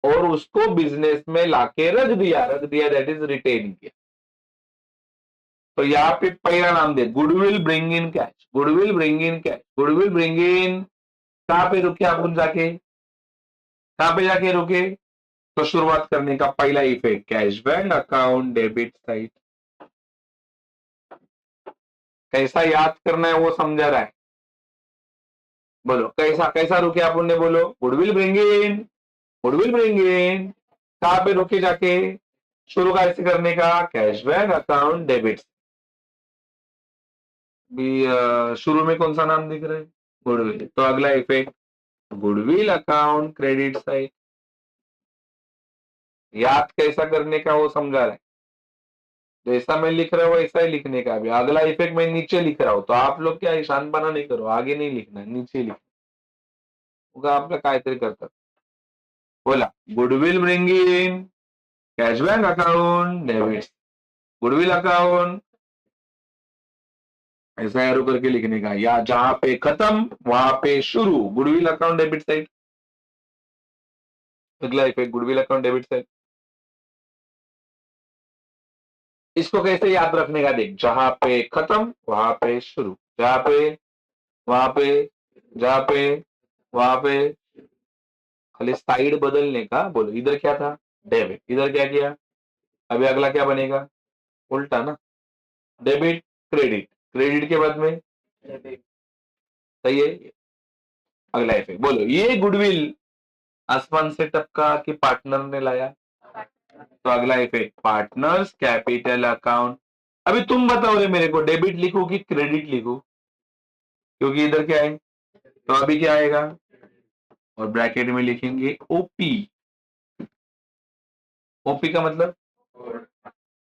और उसको बिजनेस में लाके रख दिया, दैट इज रिटेन किया। तो यहाँ पे पहला नाम दे, goodwill bring in cash, goodwill bring in cash, goodwill bring in. कहां पे रुके आप जाके? कहां पे जाके रुके? तो शुरुआत करने का पहला effect, cash bank account debit side. कैसा याद करना है वो समझा रहा है। बोलो कैसा कैसा रुके आप उन्हें, बोलो goodwill bring in, goodwill bring in. कहां पे रुके जाके? शुरू कैसे करने का? Cash bank account debit. भी शुरू में कौन सा नाम दिख रहा है? गुडविल। तो अगला effect, goodwill account credit side. याद कैसा करने का वो समझा रहा है। जैसा मैं लिख रहा हूँ वैसा ही लिखने का भी। अगला इफेक्ट मैं नीचे लिख रहा हूँ, तो आप लोग क्या ईशान बना नहीं करो, आगे नहीं लिखना, नीचे लिखना होगा। आपलं काहीतरी करतात। बोला goodwill bring in cash bank account debit, goodwill account ऐसा एरो करके लिखने का, या जहां पे खत्म वहां पे शुरू, गुडविल अकाउंट डेबिट साइड। अगला effect goodwill account debit side. इसको कैसे याद रखने का? देख, जहां पे खत्म वहां पे शुरू, जहां पे वहां पे, जहां पे वहां पे, खाली साइड बदलने का। बोलो इधर क्या था? डेबिट, इधर क्या किया? अभी अगला क्या बनेगा? उल्टा ना, डेबिट क्रेडिट, क्रेडिट के बाद में डेबिट। सही है। अगला इफेक्ट बोलो, ये गुडविल आसमान से टपका कि पार्टनर ने लाया। तो अगला इफेक्ट पार्टनर्स कैपिटल अकाउंट। अभी तुम बताओ रे मेरे को, डेबिट लिखूं कि क्रेडिट लिखूं? क्योंकि इधर क्या है, तो अभी क्या आएगा? और ब्रैकेट में लिखेंगे ओपी। ओपी का मतलब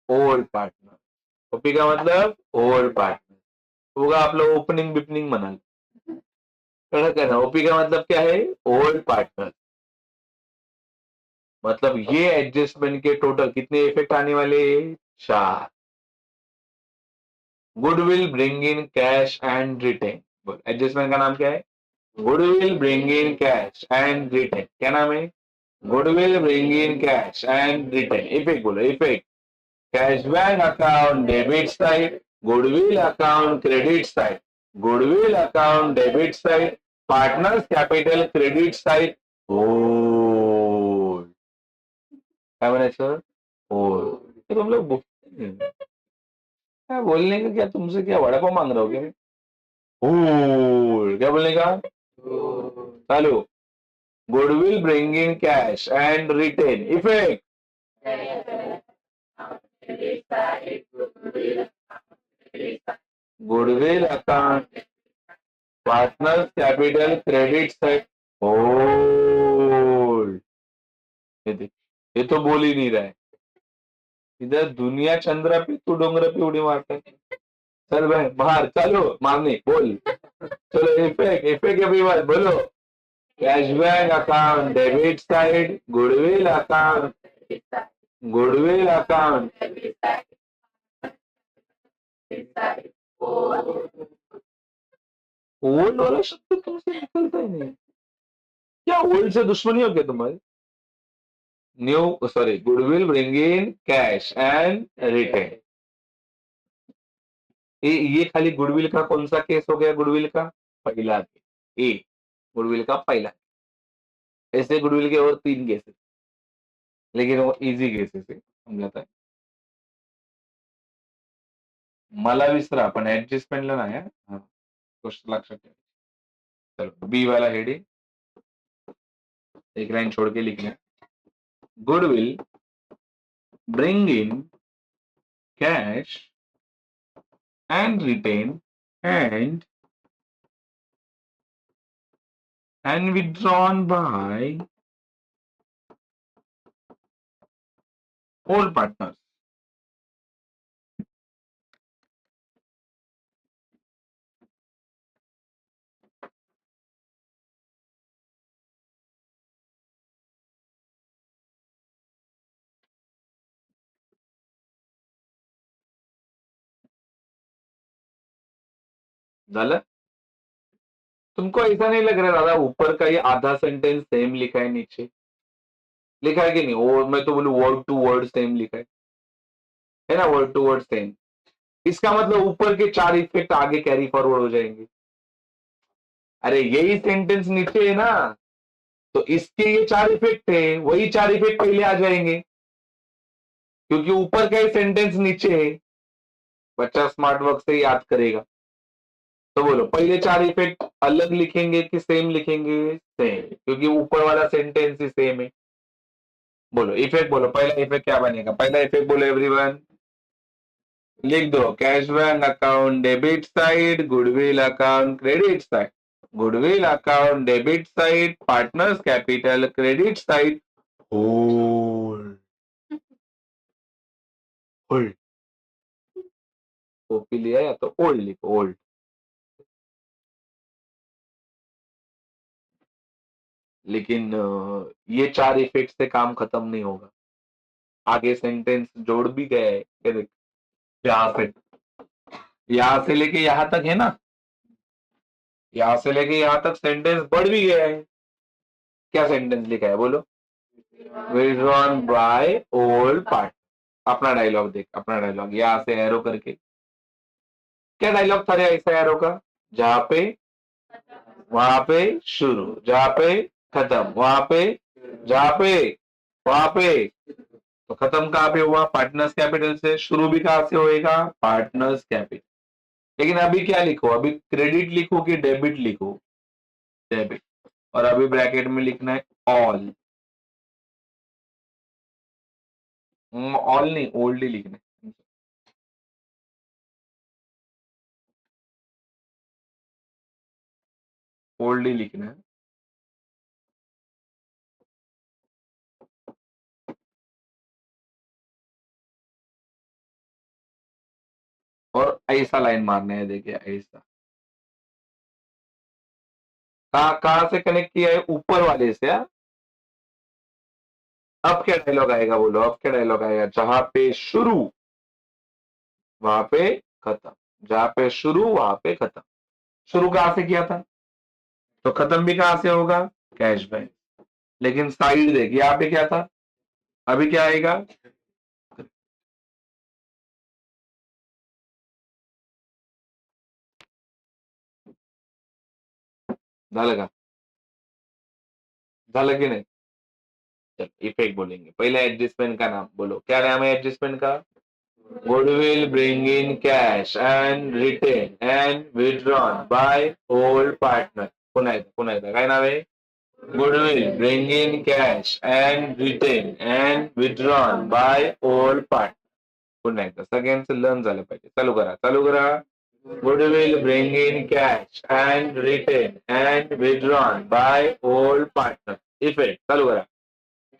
ओल्ड पार्टनर, ओपी का मतलब ओल्ड पार्टनर होगा। आप लोग ओपनिंग बिपनिंग मना कड़क है ना। ओपी का मतलब क्या है? Old partner. मतलब ये एडजस्टमेंट के टोटल कितने इफेक्ट आने वाले? 4। Goodwill bring in cash and retain. Adjustment का नाम क्या है? Goodwill bring in cash and retain. क्या नाम है? Goodwill bring in cash and retain. Effect बोलो, effect cash bank account debit side, goodwill account credit side, goodwill account debit side, partners capital credit side. Old, क्या बनायचं? ओल्ड। तो तुम लोग क्या बोलने का, क्या तुमसे क्या वड़ा पाव मांग रहा हो क्या? ओल्ड क्या बोलने का? चालू, goodwill bring in cash and retain. Effect goodwill account partners capital credit side hold. ये देख, ये तो बोल ही नहीं रहा है। इधर दुनिया चंद्रा पे, तू डोंगर पे उड़ी मारता है। चल भाई बाहर, चलो मारने बोल। चलो इफेक्ट, इफेक्ट अभी बात बोलो। Cashback account debit side, goodwill account, goodwill account old वाला शब्द तुमसे निकलता ही नहीं। क्या ओल्ड से दुश्मनी हो क्या तुम्हारी? New sorry, goodwill bring in cash and retain. ये खाली गुडविल का कौन सा केस हो गया? गुडविल का पहला केस, ए गुडविल का पहला। ऐसे गुडविल के और 3 केसेस, लेकिन वो इजी केसेस है समझाता है। मला विसरा पण ऍडजस्टमेंटला नाही हा, गोष्ट लक्षात ठेवा। चलो बी वाला हेडिंग एक लाइन छोड़ के लिखना, goodwill bring in cash and retain and withdrawn by all partners. झालं? तुमको ऐसा नहीं लग रहा दादा ऊपर का ये आधा सेंटेंस सेम लिखा है नीचे? लिखा है कि नहीं? और मैं तो बोलूं वर्ड टू वर्ड सेम लिखा है ना? Word to word same. इसका मतलब ऊपर के 4 इफेक्ट आगे कैरी फॉरवर्ड हो जाएंगे। अरे यही सेंटेंस नीचे है ना, तो इसके ये 4 इफेक्ट है, वही 4 इफेक्ट पहले आ जाएंगे क्योंकि ऊपर का ही सेंटेंस नीचे है। बच्चा स्मार्ट वर्क से याद करेगा। तो बोलो पहले 4 इफेक्ट अलग लिखेंगे कि सेम लिखेंगे? सेम, क्योंकि ऊपर वाला सेंटेंस ही सेम है। बोलो इफेक्ट, बोलो पहला इफेक्ट क्या बनेगा? पहला इफेक्ट बोलो एवरीवन, लिख दो। Cash bank account debit side, goodwill account credit side. Goodwill account debit side, partners capital credit side, hold. Hold copy लिया या तो ओल्ड लिखो, ओल्ड। लेकिन ये 4 इफेक्ट से काम खत्म नहीं होगा। आगे सेंटेंस जोड़ भी गया है, ये देख, यहां से लेके यहां तक है ना, यहां से लेके यहां तक सेंटेंस बढ़ भी गया है। क्या सेंटेंस लिखा है बोलो? Withdrawn by old part. अपना डायलॉग देख, अपना डायलॉग यहां से एरो करके। क्या डायलॉग था रे ऐसा एरो का? जहां पे, वहां पे शुरू, जहां पे खत्म, वहां पे, जहां पे, वहां पे। तो खत्म कहां पे हुआ? पार्टनर्स कैपिटल से। शुरू भी कहां से होएगा? Partners capital. लेकिन अभी क्या लिखो? अभी क्रेडिट लिखो कि डेबिट लिखो? डेबिट। और अभी ब्रैकेट में लिखना है ऑल। ऑल नहीं, ओल्ड ही लिखना है। ओल्ड ही लिखना है। और ऐसा लाइन मारना है, देखिए ऐसा। कहां से कनेक्ट किया है? ऊपर वाले से। अब क्या डायलॉग आएगा बोलो? अब क्या डायलॉग आएगा? जहां पे शुरू वहां पे खत्म, जहां पे शुरू वहां पे खत्म। शुरू कहां से किया था तो खत्म भी कहां से होगा? Cash back. लेकिन साइड देख, यहाँ पे क्या था? अभी क्या आएगा? झालं का? झालं की नहीं? चल इफेक्ट बोलेंगे। पहले एडजस्टमेंट का नाम बोलो, क्या नाम है एडजस्टमेंट का? Goodwill bring in cash and retain and withdrawn by old partner. पुन्हा एकदा काय नाव आहे? Goodwill bring in cash and retain and withdrawn by old part. पुन्हा एकदा सगळ्यांचं लर्न झालं पाहिजे. चालू करा, चालू करा. Goodwill bring in cash and retain and withdrawn by old partner. Effect चालू करा.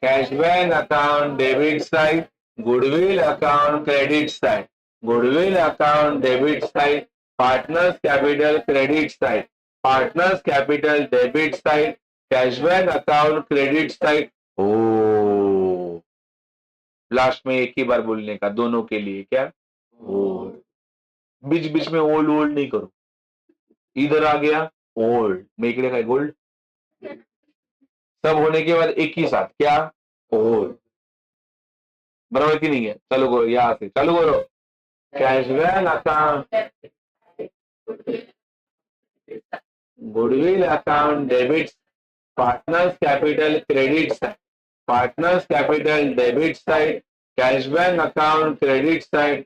Cash bank account debit side, goodwill account credit side, goodwill account debit side, partners capital credit side, partners capital debit side, cash bank account credit side. ओ, लास्ट में एक ही बार बोलने का दोनों के लिए। क्या? ओल्ड। बीच बीच में ओल्ड ओल्ड नहीं करो। इधर आ गया ओल्ड, मैं इकडे काय गोल्ड। सब होने के बाद एक ही साथ क्या? ओल्ड। बराबर की नहीं है? चालू करो, यहां से चालू करो। Cash bank account, goodwill account debit, partners capital credit side, partners capital debit side, cash bank account credit side.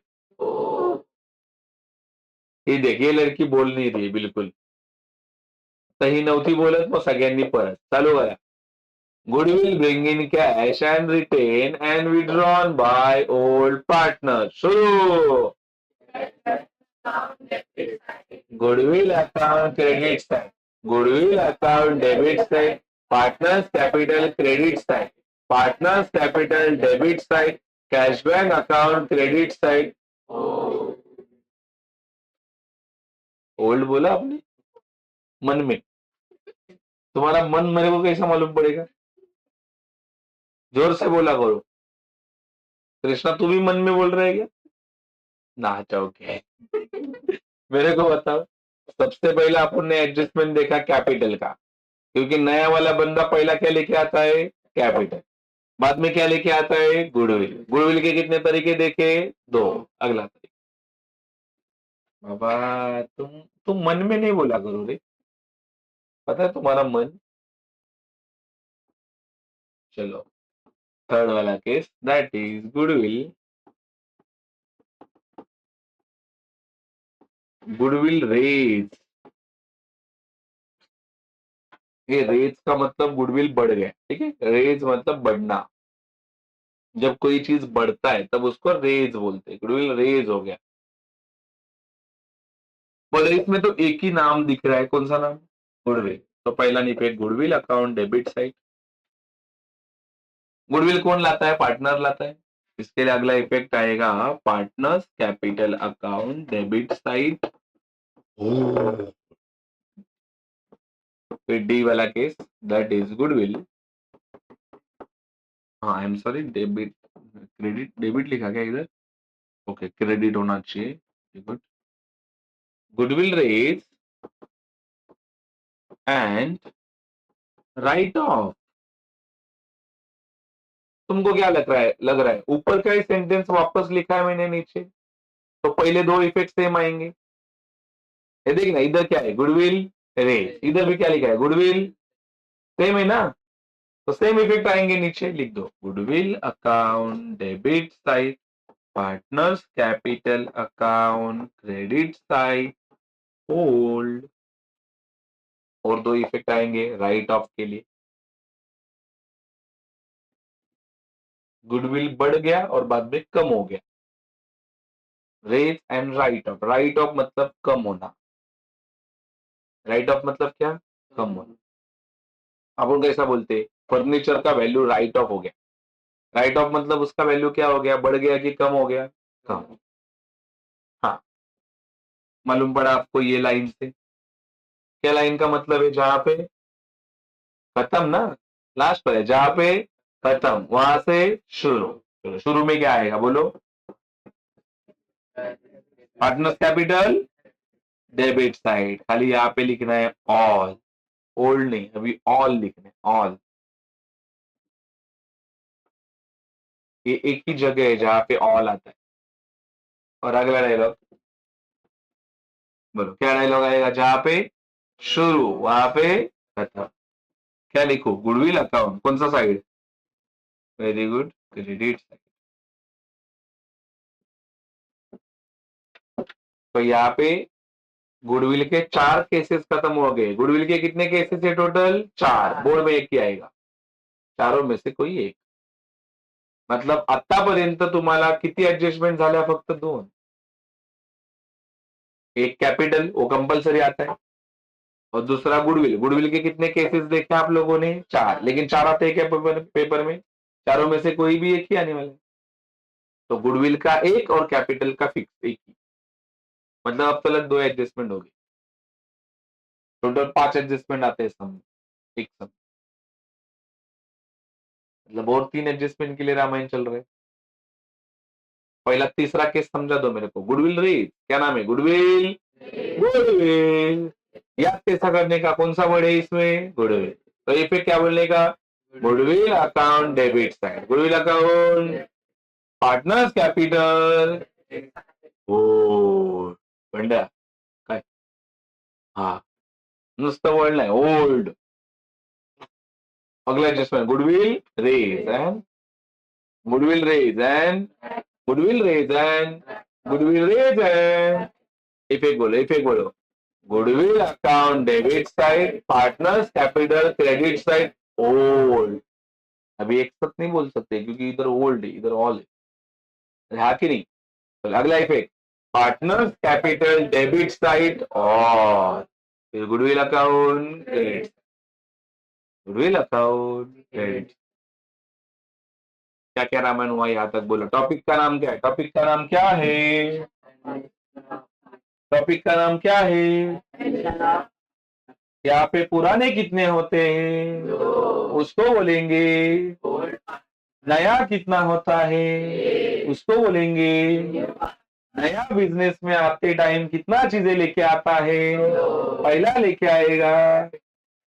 ही देख, ये लड़की बोल नहीं रही बिल्कुल. तर ही नव्हती बोलत, मग सगळ्यांनी परत चालू करा. Goodwill bring in cash and retain and withdrawn by old partners. शुरू. Goodwill account credit side. Goodwill account debit side. Partners capital credit side. Partners capital debit side. Cashback account credit side. Old बोला आपने मन में. तुम्हारा मन मेरे को कैसा मालूम पड़ेगा? जोर से बोला करो. कृष्णा तू भी मन में बोल रहा है क्या? ना चाहोगे. मेरे को बताओ. सबसे पहला अपन ने एडजस्टमेंट देखा कैपिटल का, क्योंकि नया वाला बंदा पहला क्या लेके आता है? कैपिटल. बाद में क्या लेके आता है? गुडविल. गुडविल के कितने तरीके देखे? 2. अगला तरीका. बाबा तुम मन में नहीं बोला करो रे. पता है तुम्हारा मन. चलो थर्ड वाला case, that is goodwill. Goodwill raise. ये रेज का मतलब गुडविल बढ़ गया. ठीक है, रेज मतलब बढ़ना. जब कोई चीज बढ़ता है तब उसको रेज बोलते हैं. गुडविल रेज हो गया. बोले इसमें तो एक ही नाम दिख रहा है. कौन सा नाम? गुडविल. तो पहला निपेट goodwill account debit side. Goodwill कौन लाता है? पार्टनर लाता है. इसके लिए अगला इफेक्ट आएगा partners capital account debit side. फिर डी वाला केस, दैट इज गुडविल. हाँ I am sorry, debit credit. Debit लिखा क्या इधर? ओके, क्रेडिट होना चाहिए. Good. Goodwill raise and write off. तुमको क्या लग रहा है ऊपर का ही सेंटेंस वापस लिखा है मैंने नीचे, तो पहले 2 इफेक्ट सेम आएंगे. ये देखना, इधर क्या है? Goodwill raise. इधर भी क्या लिखा है? गुडविल. सेम है ना? तो सेम इफेक्ट आएंगे नीचे. लिख दो goodwill account debit side, partners capital account credit side, hold. और 2 इफेक्ट आएंगे राइट ऑफ के लिए. गुडविल बढ़ गया और बाद में कम हो गया. Raise and write off. Write off मतलब कम होना. राइट ऑफ मतलब क्या? कम होना. अपन कैसा बोलते? फर्नीचर का वैल्यू राइट ऑफ हो गया. राइट ऑफ मतलब उसका वैल्यू क्या हो गया? बढ़ गया कि कम हो गया? कम. हाँ, मालूम पड़ा आपको ये लाइन से. क्या लाइन का मतलब है? जहां पे खत्म ना, लास्ट पर है. जहां पे खत्म वहां से शुरू. चलो, शुरू में क्या आएगा बोलो? Partners capital debit side. खाली यहाँ पे लिखना है ऑल. ओल्ड नहीं, अभी ऑल लिखना है. ऑल. ये एक ही जगह है जहां पे ऑल आता है. और अगला डायलॉग बोलो. क्या डायलॉग आएगा? जहां पे शुरू वहां पे खत्म. क्या लिखो? Goodwill account. कौन सा side? Very good, credit side. तो यहाँ पे गुडविल के 4 केसेस खत्म हो गए. गुडविल के कितने केसेस है टोटल? 4. बोर्ड में एक ही आएगा. चारों में से कोई एक. मतलब आतापर्यंत तुम्हाला किती ऍडजस्टमेंट झाल्या? फक्त 2. एक कैपिटल, वो कंपल्सरी आता है. और दूसरा गुडविल. गुडविल के कितने केसेस देखे आप लोगों ने? 4. लेकिन 4 आते हैं क्या पेपर में? चारों में से कोई भी एक ही आने वाला है. तो गुडविल का एक और कैपिटल का फिक्स एक ही. मतलब अब तक 2 एडजस्टमेंट हो गई. टोटल 5 एडजस्टमेंट आते हैं सम. एक सम. मतलब और 3 एडजस्टमेंट के लिए रामायण चल रहे. पहला तीसरा केस समझा दो मेरे को. Goodwill raise. क्या नाम है? गुडविल. गुडविल. याद कैसा करने का? कौन सा वर्ड है इसमें? गुडविल. तो ये पे क्या बोलने का? Goodwill account debit side. Goodwill account partners capital. हो बंड्या काय? हा, नुसतं वर्ड नाही. ओल्ड. अगला adjustment goodwill raise and goodwill raise and goodwill raise and goodwill raise and. Effect बोलो. इफेक्ट बोलो. Goodwill account debit side, partners capital credit side, old. अभी एक साथ नहीं बोल सकते क्योंकि इधर ओल्ड है, इधर ऑल है। हाँ कि नहीं? तो अगला effect, partners capital debit side और फिर goodwill account credit, goodwill account credit. क्या क्या रामायण हुआ यहाँ तक बोलो। टॉपिक का नाम क्या है? टॉपिक का नाम क्या है? टॉपिक का नाम क्या है? यहाँ पे पुराने कितने होते हैं उसको बोलेंगे। नया कितना होता है उसको बोलेंगे। नया बिजनेस में आते टाइम कितना चीजें लेके आता है? पहला लेके आएगा,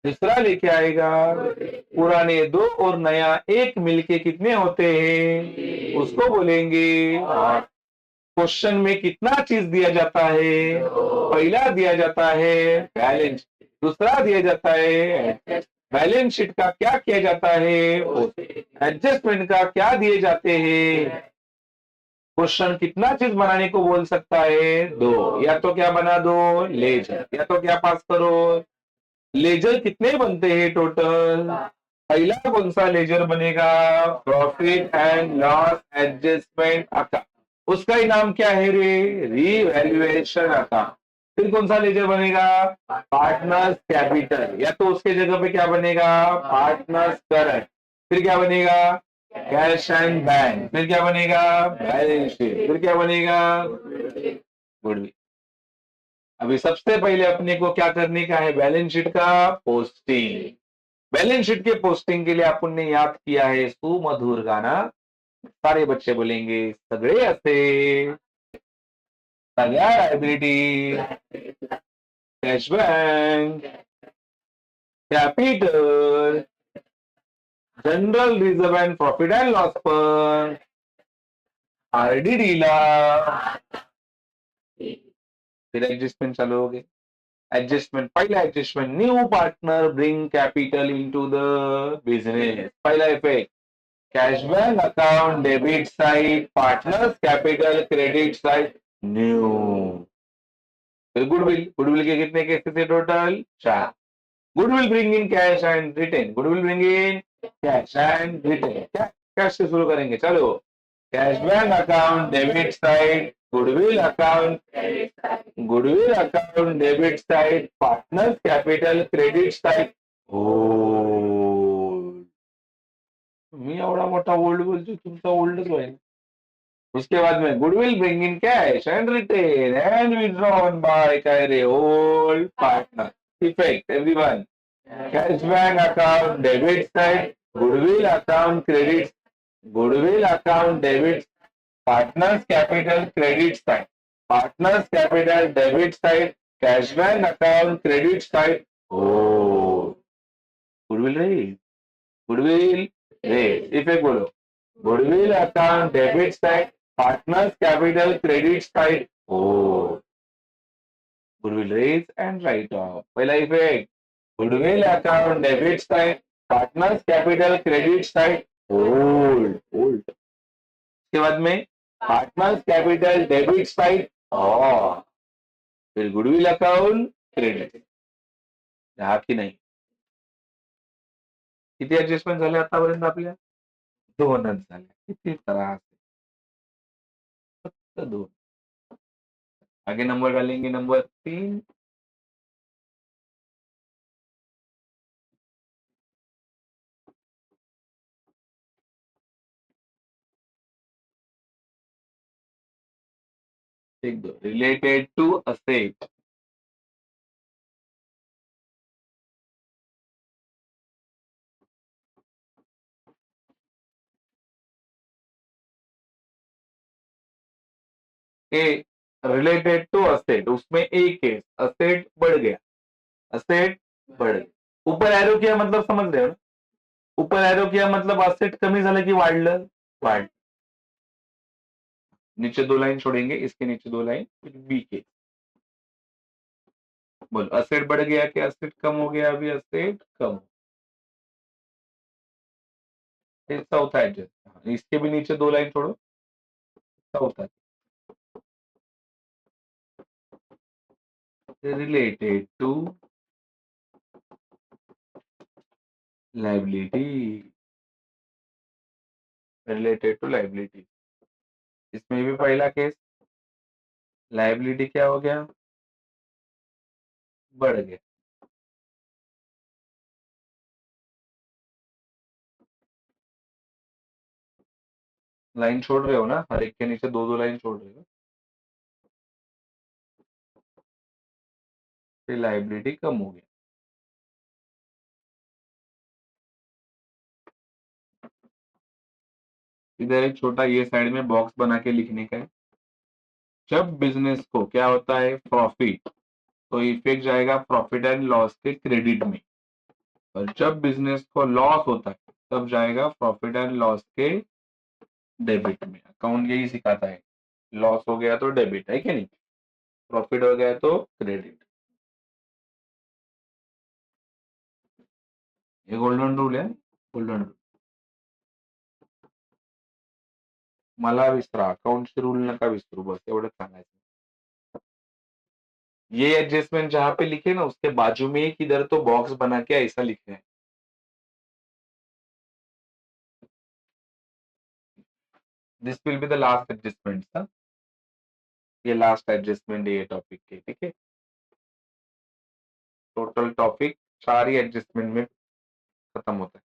दूसरा लेके आएगा। पुराने दो और नया एक मिलके कितने होते हैं उसको बोलेंगे। और क्वेश्चन में कितना चीज दिया जाता है? पहला दिया जाता है बैलेंस, दूसरा दिया जाता है बैलेंस शीट का क्या किया जाता है, एडजस्टमेंट का क्या दिए जाते हैं। क्वेश्चन कितना चीज बनाने को बोल सकता है? दो। या तो क्या बना दो? लेजर। या तो क्या पास करो? लेजर कितने बनते हैं टोटल? पहला कौन सा लेजर बनेगा? Profit and loss adjustment account. उसका ही नाम क्या है रे? Revaluation account. फिर कौन सा लेजर बनेगा? Partners capital. या तो उसके जगह पे क्या बनेगा? Partners current. फिर क्या बनेगा? Cash and bank. फिर क्या बनेगा? Balance sheet. फिर क्या बनेगा? गुडविल। अभी सबसे पहले अपने को क्या करने का है? बैलेंस शीट का पोस्टिंग। बैलेंस शीट के पोस्टिंग के लिए अपन ने याद किया है सुमधुर गाना। सारे बच्चे बोलेंगे सगळे असे सगळ्या liability, cash bank, capital, general reserve and profit and loss पण आरडीडी ला। फिर एडजस्टमेंट चालू हो गए। एडजस्टमेंट, पहला adjustment, new partner bring capital into the business. पहला effect, cash bank account debit side, partners capital credit side, new. फिर गुडविल, गुडविल के कितने केसेस थे टोटल? चार। Goodwill bring in cash and retain, goodwill bring in cash and retain. क्या कैश से शुरू करेंगे? चलो, cash bank account debit side, goodwill account debit side, partners capital credit side. हो, मी एवढा मोठा ओल्ड बोलतो, तुमचा ओल्डच होईल। उसके बाद में goodwill bring in cash and retain and withdrawn by काय रे old partner. Effect everyone, cash bank account debit side, goodwill account credit, goodwill account debit, partners capital credit side, partners capital debit side, cash bank account credit side. ओ, गुडविल रे, गुडविल रे, इफेक्ट बोलो। Goodwill account debit side, partners capital credit side. ओ, goodwill raise and write off. पहला इफेक्ट, goodwill account debit side, partners capital credit side, old old. उसके बाद में पार्टनर्स कैपिटल डेबिट साइड और फिर गुडविल अकाउंट क्रेडिट। हा की नाही? किती ऍडजस्टमेंट झाले आतापर्यंत आपल्या? दोनच झाले. किती त्रास, फक्त दोन. आगे नंबर डालेंगे नंबर 3. एक दो, related to asset. A, related to asset, उसमें एक केस असेट बढ़ गया, असेट बढ़ गया. ऊपर एरो किया मतलब समझ रहे हो ना? ऊपर एरो किया मतलब असेट कमी झालं की वाढलं? वाढ. नीचे दो लाइन छोड़ेंगे, इसके नीचे दो लाइन, बी के. बोलो, असेट बढ़ गया कि असेट कम हो गया? अभी असेट कम. फिर चौथा एडजस्ट, इसके भी नीचे दो लाइन छोड़ो. चौथा, related to liability. Related to liability. इसमें भी पहला केस लाइबिलिटी क्या हो गया, बढ़ गया। लाइन छोड़ रहे हो ना, हर एक के नीचे दो दो लाइन छोड़ रहे हो, फिर लाइबिलिटी कम हो गया। इधर एक छोटा ये साइड में बॉक्स बना के लिखने का है। जब बिजनेस को क्या होता है प्रॉफिट, तो इफेक्ट जाएगा प्रॉफिट एंड लॉस के क्रेडिट में, और जब बिजनेस को लॉस होता है तब जाएगा प्रॉफिट एंड लॉस के डेबिट में। अकाउंट यही सिखाता है, लॉस हो गया तो डेबिट है कि नहीं, प्रॉफिट हो गया तो क्रेडिट। ये गोल्डन रूल है, गोल्डन रूल। मला विसरा, अकाउंटचे रूल नका विसरू, बस एवढंच सांगायचं। ये एडजस्टमेंट जहां पे लिखे ना उसके बाजू में एक इधर तो बॉक्स बना के ऐसा लिखे है। This will be the last adjustment था, ये लास्ट एडजस्टमेंट ये टॉपिक के, ठीक है। टोटल टॉपिक सारी एडजस्टमेंट में खत्म होता है।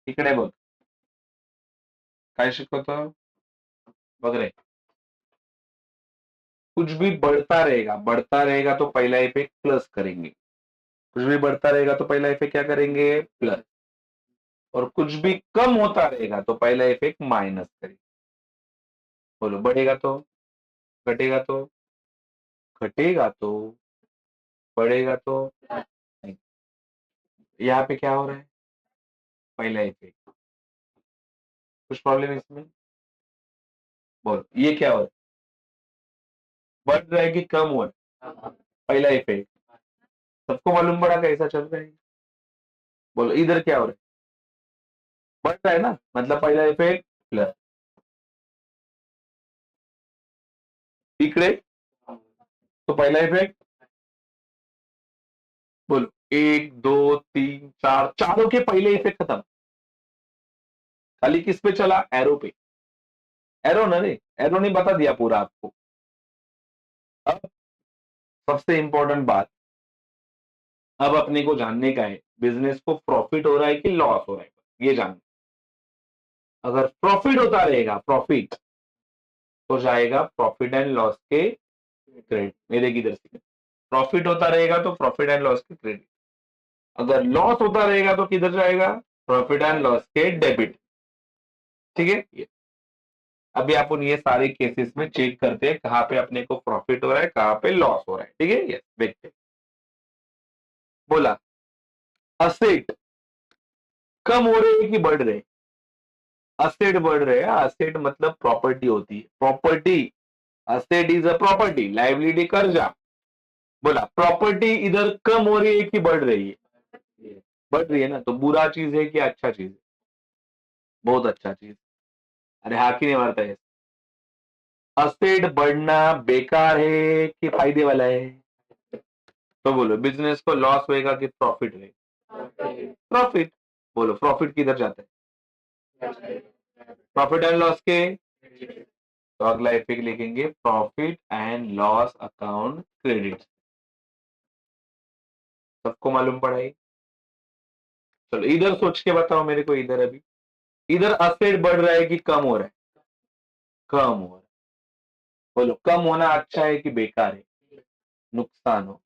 इकडे बघ, काय शिकवतो बघ रे, कुछ भी बढ़ता रहेगा तो पहला इफेक्ट प्लस करेंगे, कुछ भी बढ़ता रहेगा तो पहला इफेक्ट क्या करेंगे प्लस, और कुछ भी कम होता रहेगा तो पहला इफेक्ट माइनस करेंगे। बोलो, बढ़ेगा तो, घटेगा तो, घटेगा तो, बढ़ेगा तो नहीं। यहाँ पे क्या हो रहा है, पहला इफेक्ट, कुछ प्रॉब्लम इसमें, बोलो ये क्या हो रहा है, बढ़ रहा है कि कम हो रहा है, पहला इफेक्ट, सबको मालूम पड़ा कैसा चल रहा है। बोलो इधर क्या हो रहा है, बढ़ रहा है ना, मतलब पहला इफेक्ट प्लस, इकडे तो पहला इफेक्ट, बोलो एक दो तीन चार, चारों के पहले इफेक्ट खत्म, खाली किस पे चला, एरो पे, एरो ना रे, एरो ने बता दिया पूरा आपको। अब सबसे इंपॉर्टेंट बात, अब अपने को जानने का है बिजनेस को प्रॉफिट हो रहा है कि लॉस हो रहा है, ये जानना। अगर प्रॉफिट होता रहेगा, प्रॉफिट तो जाएगा प्रॉफिट एंड लॉस के क्रेडिट, मेरे किधर से प्रॉफिट होता रहेगा तो प्रॉफिट एंड लॉस के क्रेडिट, अगर लॉस होता रहेगा तो किधर जाएगा, प्रॉफिट एंड लॉस के डेबिट, ठीक है। अभी अपन ये सारे केसेस में चेक करते हैं कहां पे अपने को प्रॉफिट हो रहा है कहां पे लॉस हो रहा है, ठीक है। ये देखते हैं। बोला असेट कम हो रहे हैं कि बढ़ रहे, असेट बढ़ रहे हैं, असेट मतलब प्रॉपर्टी होती है, property, asset is a property, liability कर्जा। बोला प्रॉपर्टी इधर कम हो रही है कि बढ़ रही है, बढ़ रही है ना, तो बुरा चीज है कि अच्छा चीज है, बहुत अच्छा चीज। अरे हाँ की नहीं मारता है, असेट बढ़ना बेकार है कि फायदे वाला है, तो बोलो बिजनेस को लॉस होएगा कि प्रॉफिट रहेगा, प्रॉफिट। बोलो प्रॉफिट किधर जाता है, प्रॉफिट एंड लॉस के, तो अगला इफेक्ट लिखेंगे profit and loss account credit. सबको मालूम पड़ा है। चलो इधर सोच के बताओ मेरे को, इधर अभी इधर असेट बढ़ रहा है कि कम हो रहा है, कम हो रहा है। बोलो कम होना अच्छा है कि बेकार है, नुकसान हो,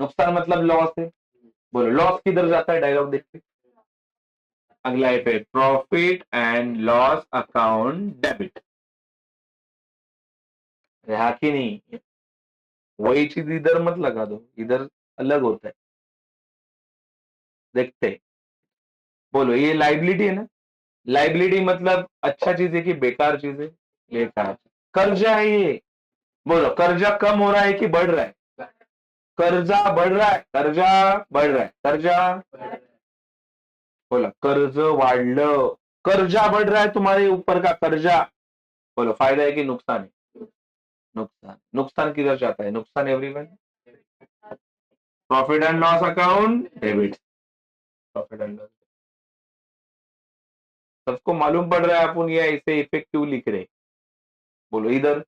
नुकसान मतलब लॉस है। बोलो लॉस किधर जाता है, डायलॉग देखते। अगला effect profit and loss account debit, रहा कि नहीं, वही चीज इधर मत लगा दो, इधर अलग होता है, देखते हैं। बोलो ये लाइबिलिटी है ना, लाइबिलिटी मतलब अच्छा चीज है कि बेकार चीज है, बेकार। कर्जा है ये, बोलो कर्जा कम हो रहा है कि बढ़ रहा है, कर्जा बढ़ रहा है, कर्जा बढ़ रहा है, कर्जा, बोला कर्ज वाढलं, कर्जा बढ़ रहा है तुम्हारे ऊपर का कर्जा, बोलो फायदा है कि नुकसान है? नुकसान। नुकसान किधर जाता है? नुकसान everyone profit and loss account debit. Profit and loss सबको मालूम पड़ रहा है, अपन ये ऐसे इफेक्टिव लिख रहे। बोलो इधर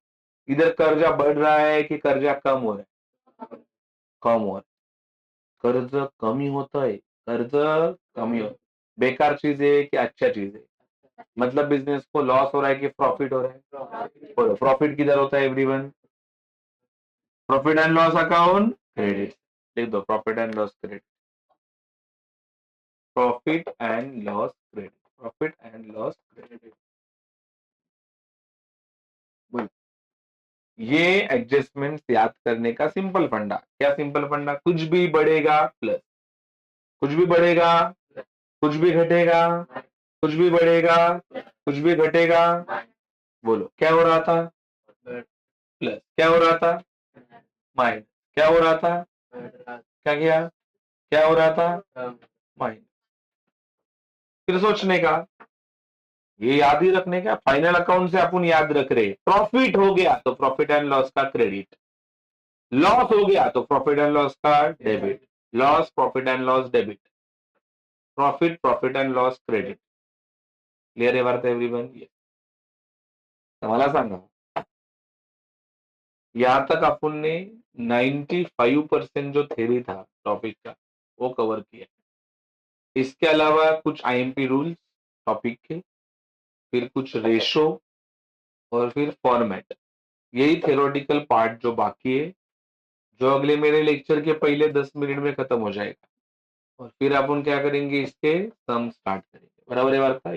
इधर कर्जा बढ़ रहा है कि कर्जा कम हो रहा है? कम हो रहा है। कर्ज कमी होता है, कर्ज कमी हो, बेकार चीज है कि अच्छा चीज है? मतलब बिजनेस को लॉस हो रहा है कि प्रॉफिट हो रहा है? बोलो प्रॉफिट किधर होता है everyone? Profit and loss account credit. लिख दो profit and loss credit. Profit and loss credit. Profit and loss credit. बोलो ये एडजस्टमेंट याद करने का सिंपल फंडा। क्या सिंपल फंडा? कुछ भी बढ़ेगा प्लस, कुछ भी बढ़ेगा, कुछ भी घटेगा, कुछ भी बढ़ेगा, कुछ भी घटेगा। बोलो क्या हो रहा था? प्लस। क्या हो रहा था? माइनस। क्या हो रहा था? क्या किया? क्या हो रहा था? माइनस। फिर सोचने का, ये याद ही रखने का, फाइनल अकाउंट से अपन याद रख रहे। प्रॉफिट हो गया तो प्रॉफिट एंड लॉस का क्रेडिट, लॉस हो गया तो प्रॉफिट एंड लॉस का debit, loss profit and loss debit, profit profit and loss credit. Clear आहे वार्ता एव्हरीवन? तर मला सांगा, यहाँ तक अपन ने 95% जो थ्योरी था टॉपिक का वो कवर किया। इसके अलावा कुछ आईएमपी रूल्स टॉपिक के, फिर कुछ रेशो और फिर फॉर्मेट, यही थ्योरेटिकल पार्ट जो बाकी है, जो अगले मेरे लेक्चर के पहले 10 मिनट में खत्म हो जाएगा। और फिर अपन क्या करेंगे, इसके सम स्टार्ट करेंगे। बराबर है वार्ता?